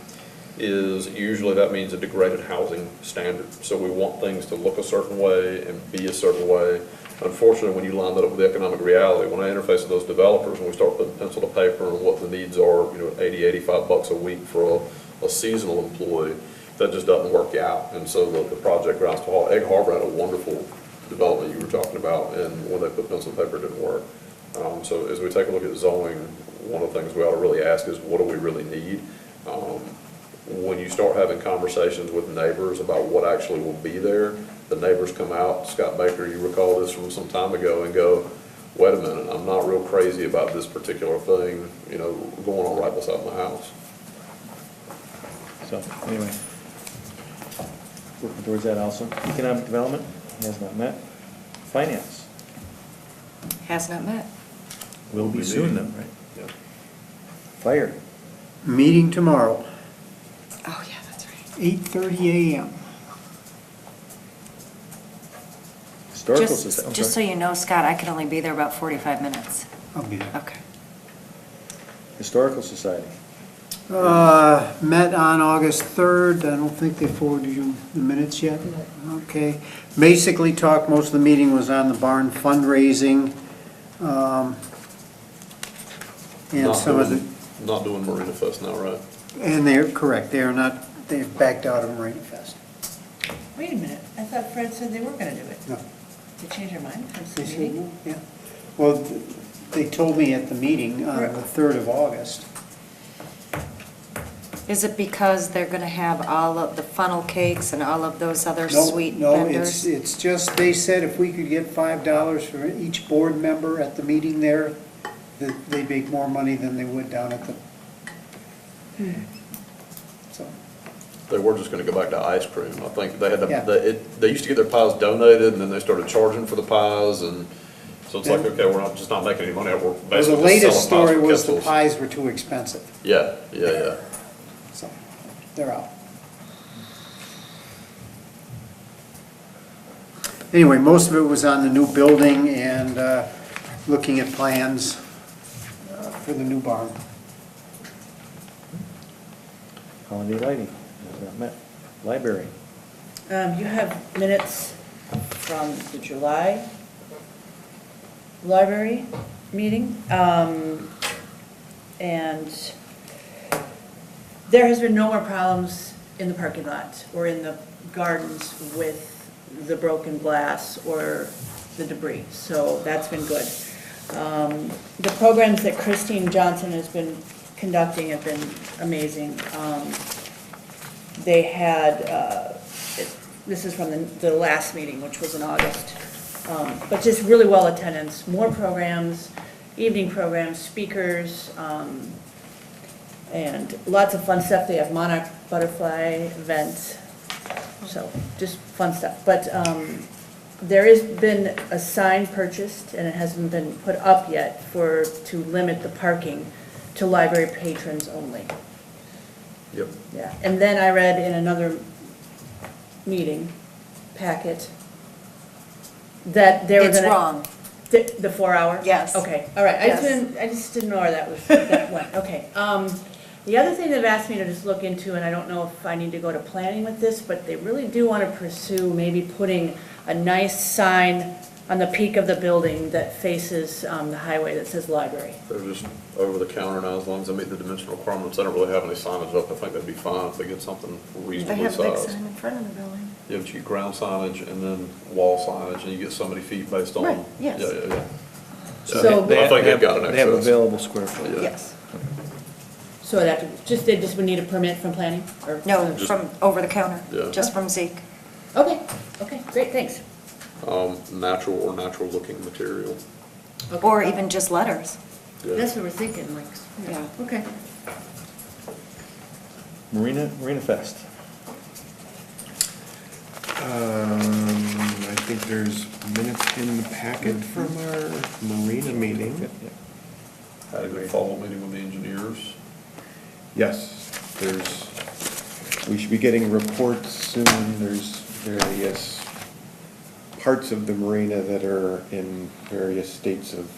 is usually that means a degraded housing standard. So we want things to look a certain way and be a certain way. Unfortunately, when you line that up with the economic reality, when I interface with those developers and we start putting pencil to paper and what the needs are, $80-85 a week for a seasonal employee, that just doesn't work out. And so the project grinds to a halt. Egg Harbor had a wonderful development you were talking about, and when they put pencil to paper, it didn't work. So as we take a look at zoning, one of the things we ought to really ask is, what do we really need? When you start having conversations with neighbors about what actually will be there, the neighbors come out, Scott Baker, you recall this from some time ago, and go, wait a minute, I'm not real crazy about this particular thing, going on right beside my house. So, anyway, working towards that also. Economic development has not met. Finance Has not met. will be soon though, right? Yeah. Fire, Meeting tomorrow, Oh, yeah, that's right. 8:30 a.m. historical society. Just so you know, Scott, I can only be there about 45 minutes. I'll be there. Okay. Historical society. Met on August 3rd. I don't think they forwarded you the minutes yet. Okay. Basically talked, most of the meeting was on the barn fundraising. And some of the, Not doing Marina Fest now, right? and they're correct, they are not, they've backed out of Marina Fest. Wait a minute, I thought Fred said they were gonna do it. No. They changed their mind since They the said meeting? no, yeah. Well, they told me at the meeting on the 3rd of August. Is it because they're going to have all of the funnel cakes and all of those other No, sweet no, vendors? it's just, they said if we could get $5 for each board member at the meeting there, that they'd make more money than they would down at the, so, They were just gonna go back to ice cream. I think they had Yeah. they used to get their pies donated, and then they started charging for the pies, and so it's like, Yeah. okay, we're not just not making any money, we're well, basically the just latest selling pies story for was the Kistles. pies were too expensive, Yeah, so they're out. Anyway, most of it was on the new building and looking at plans for the new barn. Holiday lighting has not met. Library. You have minutes from the July library meeting. And there has been no more problems in the parking lot or in the gardens with the broken glass or the debris, so that's been good. The programs that Christine Johnson has been conducting have been amazing. They had, this is from the last meeting, which was in August, but just really well attendance, more programs, evening programs, speakers, And lots of fun stuff. They have monarch butterfly events, so just fun stuff. But there has been a sign purchased, and it hasn't been put up yet, to limit the parking to library patrons only. Yep. Yeah, and then I read in another meeting packet that they were It's gonna. wrong. The 4 hour? Yes. Okay, all right, Yes. I just didn't know where that went, okay. The other thing they've asked me to just look into, and I don't know if I need to go to planning with this, but they really do want to pursue maybe putting a nice sign on the peak of the building that faces the highway that says library. They're just over the counter now, as long as they meet the dimensional requirements. They don't really have any signage up. I think that'd be fine if they get something They reasonably have a big sized. sign in front of the building. Yeah, but you get ground signage and then wall signage, and you get so many feet based on. Right, yes. Yeah. So- I think they've got an They have excess. available square footage. Yes. So they just would need a permit from planning, or? No, Just- from over the counter, Yeah. just from Zeke. Okay, great, thanks. Natural or natural looking material. Okay. Or even just letters. Yeah. That's what we're thinking, like, Yeah. okay. Marina Fest. I think there's minutes in the packet from our marina meeting. Had a good follow-up meeting with the engineers. Yes, we should be getting reports soon. There's various parts of the marina that are in various states of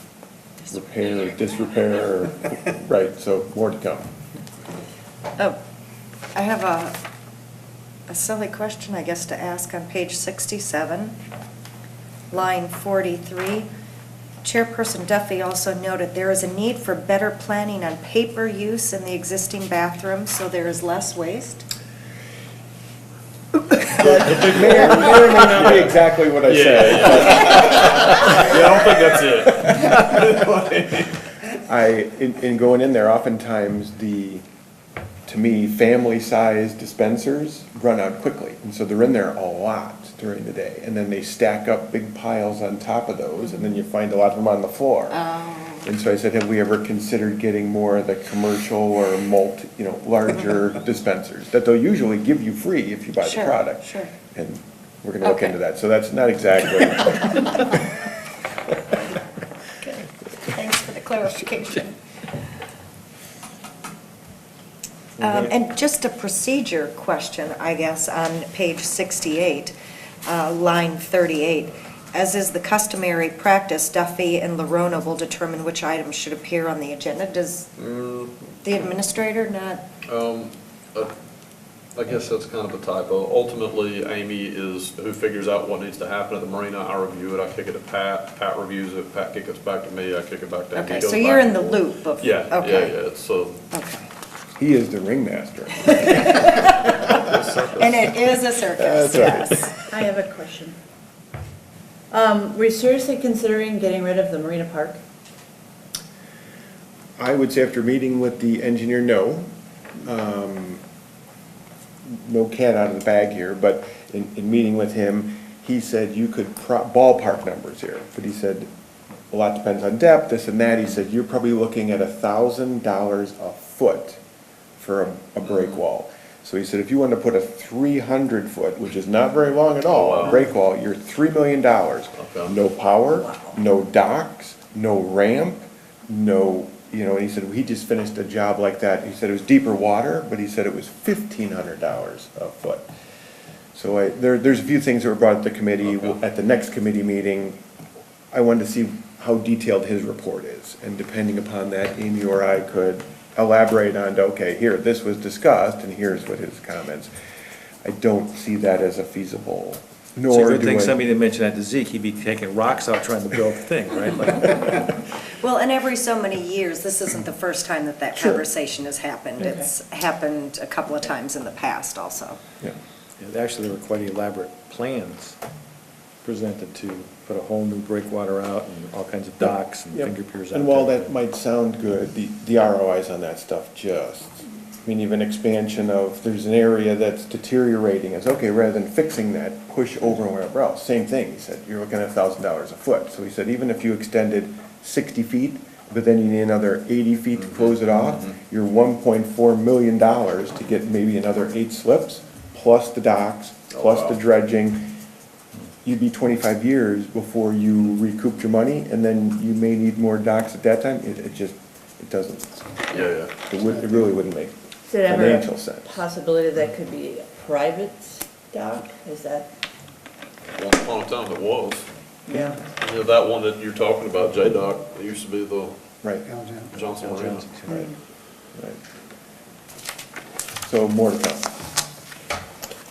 repair, disrepair, right, so more to come. Oh, I have a silly question, I guess, to ask on page 67, line 43. Chairperson Duffy also noted there is a need for better planning on paper use in the existing bathrooms, so there is less waste. It may or may not be exactly what I said. Yeah, I don't think that's it. In going in there, oftentimes to me, family-sized dispensers run out quickly. And so they're in there a lot during the day. And then they stack up big piles on top of those, and then you find a lot of them on the floor. And so I said, have we ever considered getting more of the commercial or larger dispensers that they'll usually give you free if you buy the Sure, product? sure. And we're gonna look Okay. into that. So that's not exactly. Thanks for the clarification. And just a procedure question, I guess, on page 68, line 38. As is the customary practice, Duffy and Larona will determine which items should appear on the agenda. Does the administrator not? I guess that's kind of a typo. Ultimately, Amy is who figures out what needs to happen at the marina. I review it, I kick it to Pat, Pat reviews it, Pat kicks it back to me, I kick it back to Amy. Okay, It goes so you're back in the and forth. loop of? Yeah, Okay. it's Okay. He is the ringmaster. And it is a circus, That's right. yes. I have a question. Were you seriously considering getting rid of the Marina Park? I would say after meeting with the engineer, no. No cat out of the bag here, but in meeting with him, he said you could ballpark numbers here, but he said a lot depends on depth, this and that. He said you're probably looking at $1,000 a foot for a break wall. So he said if you want to put a 300 foot, which is not very long at all, Wow. a break wall, you're $3 million. Okay. No power, no docks, no ramp, no, and he said he just finished a job like that. He said it was deeper water, but he said it was $1,500 a foot. So there's a few things that were brought to the committee. Okay. At the next committee meeting, I wanted to see how detailed his report is. And depending upon that, Amy or I could elaborate on, okay, here, this was discussed, and here's what his comments. I don't see that as a feasible, So nor you would do think I. somebody that mentioned that to Zeke, he'd be taking rocks out trying to build the thing, right? Well, and every so many years, this isn't the first time that Sure. conversation has happened. Okay. It's happened a couple of times in the past also. Yeah. Yeah, actually, there were quite elaborate plans presented to put a whole new breakwater out and all kinds of docks and Yep. finger piers out. And while there. that might sound good, the ROIs on that stuff even expansion of, there's an area that's deteriorating, it's okay, rather than fixing that, push over and wherever else, same thing, he said, you're looking at $1,000 a foot. So he said, even if you extended 60 feet, but then you need another 80 feet to close it off. You're $1.4 million to get maybe another 8 slips, plus the docks, plus the dredging. You'd be 25 years before you recouped your money, and then you may need more docks at that time. It doesn't, Yeah. it really wouldn't make Is it ever financial a sense. possibility that could be a private dock? Is that, Once upon a time it was. yeah? You know, that one that you're talking about, J-Dock, it used to be the Right. Johnson Marina. Right, right. So more to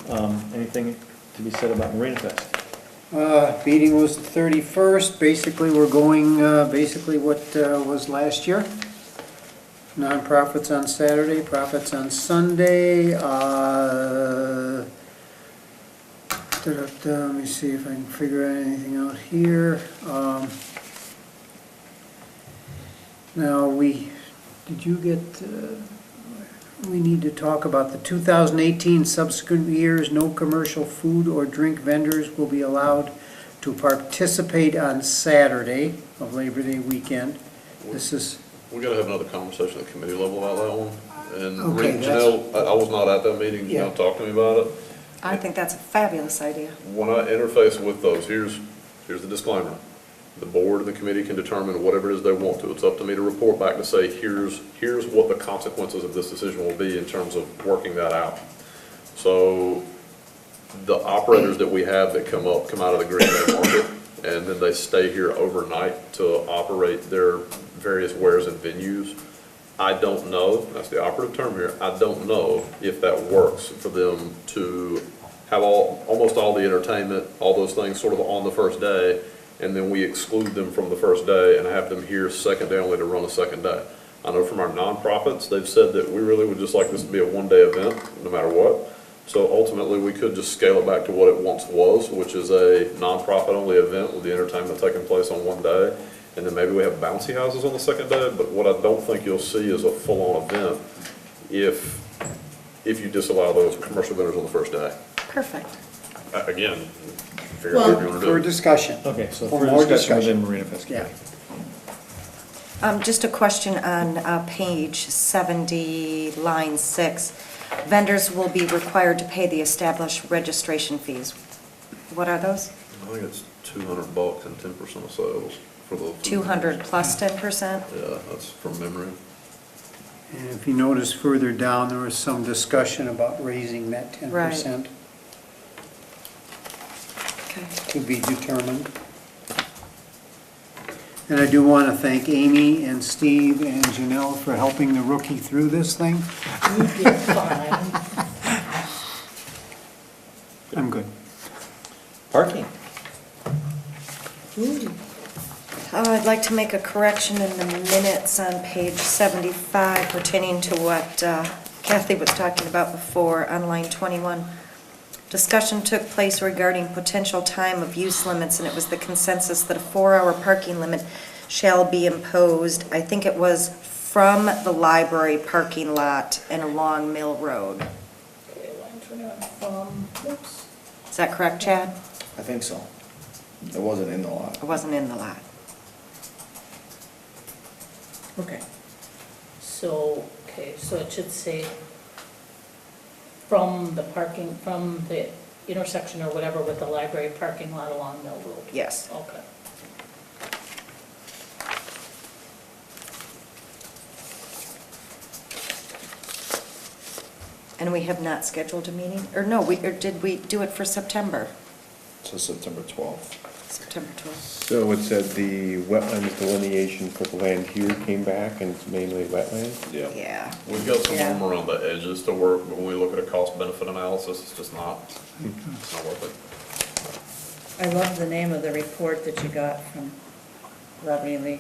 come. Anything to be said about Marina Fest? Meeting was the 31st, basically we're going, basically what was last year. Nonprofits on Saturday, profits on Sunday. Let me see if I can figure anything out here. Now, did you get, we need to talk about the 2018 subsequent years. No commercial food or drink vendors will be allowed to participate on Saturday of Labor Day weekend. This is, We gotta have another conversation at committee level about that one. And Okay, Janelle, I was not at that meeting, Yeah. Janelle talked to me about it. I think that's a fabulous idea. When I interface with those, here's the disclaimer. The board and the committee can determine whatever it is they want to. It's up to me to report back to say, here's what the consequences of this decision will be in terms of working that out. So the operators that we have that come out of the Green Bay market, and then they stay here overnight to operate their various wares and venues, I don't know, that's the operative term here, I don't know if that works for them to have almost all the entertainment, all those things sort of on the first day, and then we exclude them from the first day and have them here second day only to run a second day. I know from our nonprofits, they've said that we really would just like this to be a one-day event, no matter what. So ultimately, we could just scale it back to what it once was, which is a nonprofit-only event with the entertainment taking place on one day. And then maybe we have bouncy houses on the second day, but what I don't think you'll see is a full-on event if you disallow those commercial vendors on the first day. Perfect. Again, figure out what you want to for do. discussion. Okay, so For further more discussion discussion. within Marina Fest Yeah. Committee. Just a question on page 70, line 6. Vendors will be required to pay the established registration fees. What are those? I think it's $200 and 10% of sales for the. 200 plus 10%? Yeah, that's from memory. And if you notice further down, there was some discussion about raising that 10%. Okay. To be determined. And I do want to thank Amy and Steve and Janelle for helping the rookie through this thing. You did fine. I'm good. Parking. I'd like to make a correction in the minutes on page 75 pertaining to what Kathy was talking about before on line 21. Discussion took place regarding potential time of use limits, and it was the consensus that a 4-hour parking limit shall be imposed. I think it was from the library parking lot and along Mill Road. Okay, line 21 from, whoops. Is that correct, Chad? I think so. It wasn't in the lot. It wasn't in the lot. Okay. So it should say from the parking, from the intersection or whatever with the library parking lot along Mill Road. Yes. Okay. And we have not scheduled a meeting? Or no, or did we do it for September? So September 12th. September 12th. So it said the wetlands delineation for the land here came back, and it's mainly wetlands? Yeah. Yeah. We've got some Yeah. room around the edges to work, but when we look at a cost-benefit analysis, it's just not worth it. I love the name of the report that you got from Robert E. Lee.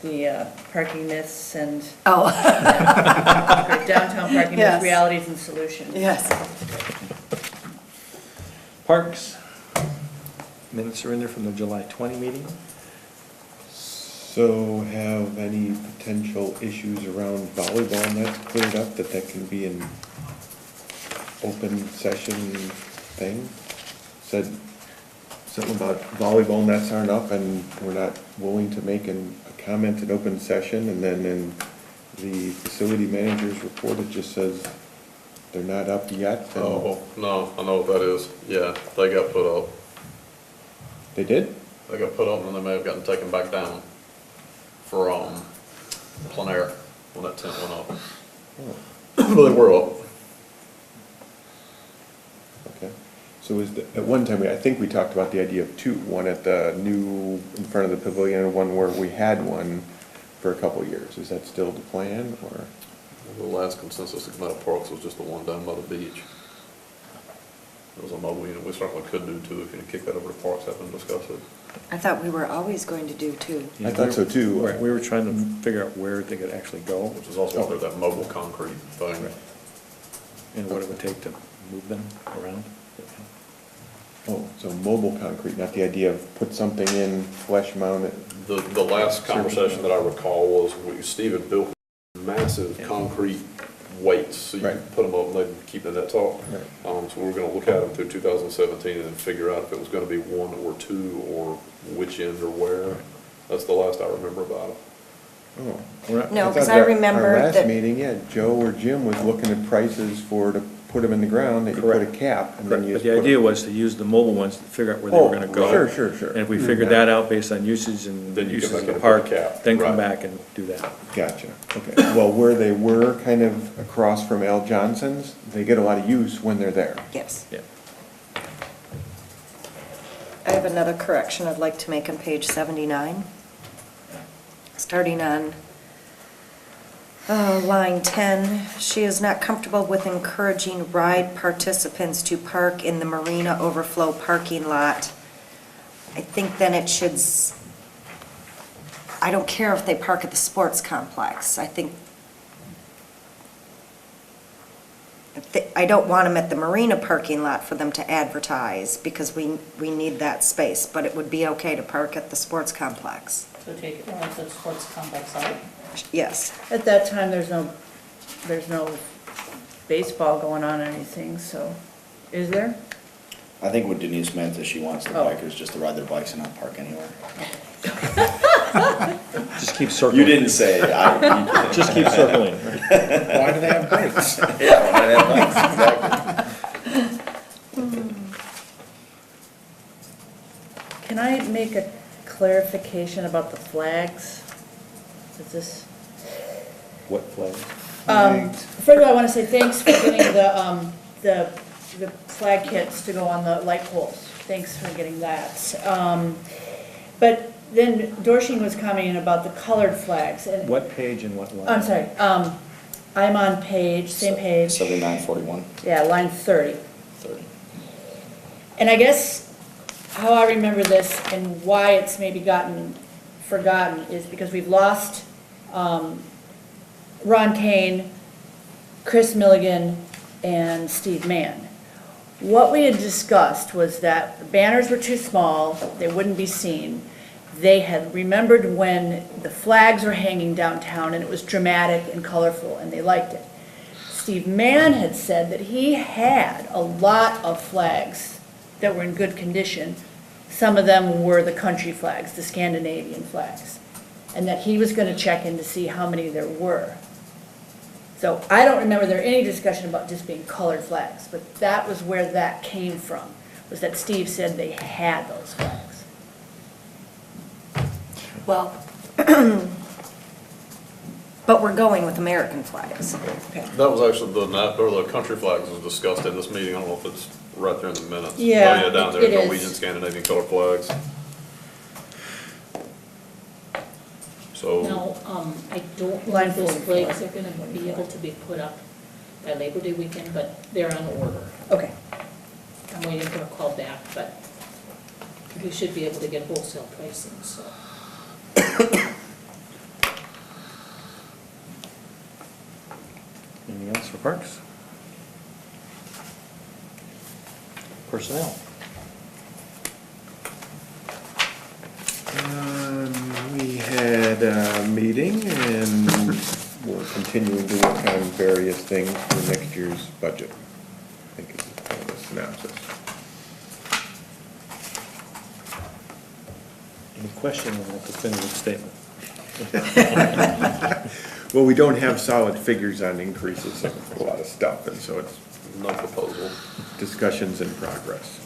The parking myths and Oh. downtown parking Yes. myths, realities and solutions. Yes. Parks. Minutes are in there from the July 20 meeting. So have any potential issues around volleyball nets cleared up, that can be an open session thing? Said something about volleyball nets aren't up and we're not willing to make a comment in open session, and then in the facility manager's report, it just says they're not up yet. and- Oh, no, I know what that is. Yeah, they got put up. They did? They got put up and they may have gotten taken back down for, plein air when that tent went up. Oh, But they were up. okay. So at one time, I think we talked about the idea of two, one at the new, in front of the pavilion, and one where we had one for a couple of years. Is that still the plan, or? The last consensus at Meadow Parks was just the one down by the beach. It was a mobile unit. We certainly could do two if you kick that over to Parks, have them discuss it. I thought we were always going to do two. I thought so too. Right, we were trying to figure out where they could actually go. Which is also under that mobile concrete thing. Right. And what it would take to move them around. Oh, so mobile concrete, not the idea of put something in, flesh mount it? The last conversation that I recall was Steve had built massive concrete weights, so you Right. could put them up and they'd keep the nets off. Right. So we were gonna look at them through 2017 and then figure out if it was gonna be one or two or which end or where. That's the last I remember about it. Oh. well, No, thought 'cause I that remember Our last that- meeting, yeah, Joe or Jim was looking at prices to put them in the ground, that you put a Correct. cap, and then Correct, you but just the put idea 'em- was to use the mobile ones to figure out where they were gonna go. Sure, sure, sure. And if we figured that out based on usage and Then you uses come of back the in and put park, a cap. then come Right. back and do that. Gotcha, okay. Well, where they were, kind of across from Al Johnson's, they get a lot of use when they're there. Yes. Yeah. I have another correction I'd like to make on page 79. Starting on line 10, she is not comfortable with encouraging ride participants to park in the marina overflow parking lot. I think then it should, I don't care if they park at the sports complex. I think, I don't want them at the marina parking lot for them to advertise, because we need that space, but it would be okay to park at the sports complex. So take it around to the sports complex out. Yes. At that time, there's no baseball going on or anything, so, is there? I think what Denise meant is she wants the Oh. bikers just to ride their bikes and not park anywhere. Just keep circling. You didn't say, I. Just keep circling. right? Why do they have brakes? Yeah, why not have bikes? Exactly. Can I make a clarification about the flags? Is this? What flag? First of all, I want to say thanks for getting the flag kits to go on the light poles. Thanks for getting that. But then Dorshing was commenting about the colored flags, and, What page and what line? I'm sorry, I'm on same page, 7941, yeah, line 30. 30. And I guess how I remember this and why it's maybe gotten forgotten is because we've lost Ron Kane, Chris Milligan, and Steve Mann. What we had discussed was that the banners were too small, they wouldn't be seen. They had remembered when the flags were hanging downtown and it was dramatic and colorful and they liked it. Steve Mann had said that he had a lot of flags that were in good condition. Some of them were the country flags, the Scandinavian flags, and that he was going to check in to see how many there were. So I don't remember there any discussion about just being colored flags, but that was where that came from, was that Steve said they had those flags. Well, but we're going with American flags. Okay. That was actually the country flags was discussed in this meeting. I don't know if it's right there in the minutes. Yeah, Oh, yeah, down there, it is. Norwegian, Scandinavian color flags. So, Now, I don't know Line if those 44. flags are gonna be able to be put up by Labor Day weekend, but they're on order. Okay. I'm waiting for a call back, but we should be able to get wholesale pricing, so. Anything else for parks? Personnel? We had a meeting and we're continuing to work on various things for next year's budget. I think is kind of a synopsis. Any question on that definitive statement? Well, we don't have solid figures on increases of a lot of stuff, and so it's No proposal. discussions in progress.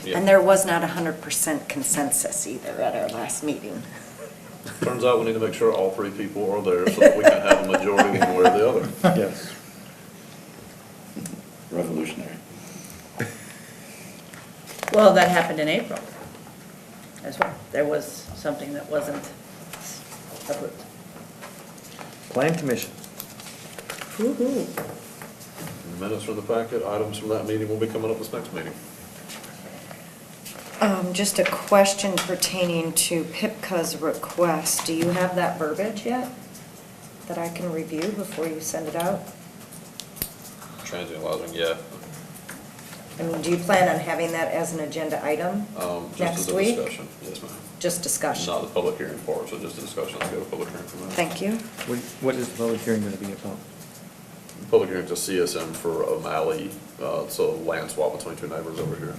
Yeah. And there was not 100% consensus either at our last meeting. Turns out we need to make sure all three people are there so that we can have a majority one way or the other. Yes. Revolutionary. Well, that happened in April as well. There was something that wasn't approved. Plan Commission. Woo-hoo. Minutes from the packet, items from that meeting will be coming up this next meeting. Just a question pertaining to PIPCA's request. Do you have that verbiage yet that I can review before you send it out? Transient housing, yeah. I mean, do you plan on having that as an agenda item Just next as a week? discussion, yes, ma'am. Just discussion? Not the public hearing part, so just a discussion, let's go to public hearing from there. Thank you. What is the public hearing going to be about? The public hearing to CSM for O'Malley, so land swap between two neighbors over here.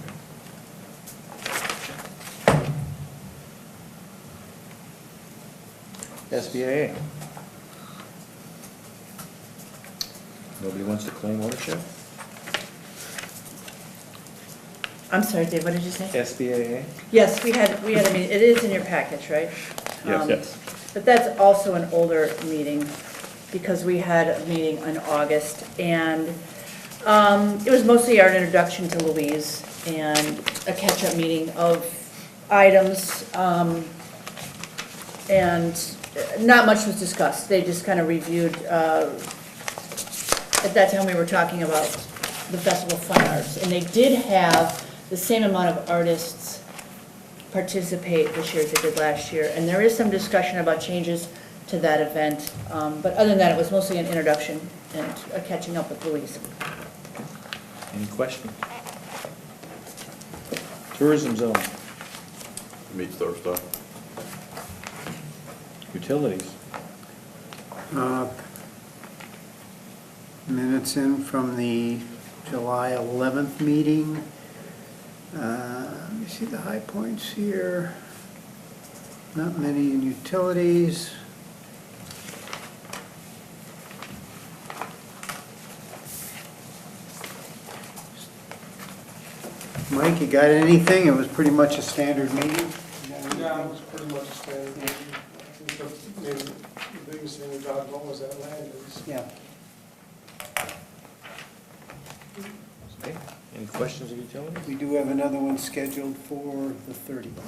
SBAA. Nobody wants to claim ownership? I'm sorry, Dave, what did you say? SBAA? Yes, we had, I mean, it is in your package, right? Yes. Yes. But that's also an older meeting, because we had a meeting in August, and it was mostly our introduction to Louise, and a catch-up meeting of items, and not much was discussed. They just kind of reviewed, at that time, we were talking about the Festival of Fine Arts, and they did have the same amount of artists participate this year as they did last year, and there is some discussion about changes to that event, but other than that, it was mostly an introduction and a catching up with Louise. Any questions? Tourism zone, Meets Thursday. utilities. Minutes in from the July 11th meeting. Let me see the high points here. Not many in utilities. Mike, you got anything? It was pretty much a standard meeting. Yeah, it was pretty much a standard meeting. I think maybe the biggest thing we talked about was that land use. Yeah. Okay. Any questions of utilities? We do have another one scheduled for the 30th.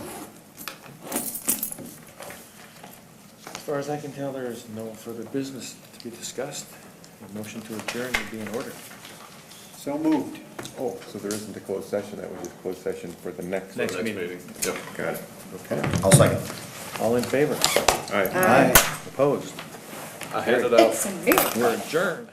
As far as I can tell, there is no further business to be discussed. A motion to adjourn would be in order. So moved. Oh, so there isn't a closed session, that was just closed session for the next. Next Next meeting. meeting, yep. Got it, okay. I'll second. All in favor? All right. Aye. Opposed? I handed out. It's a new We're adjourned.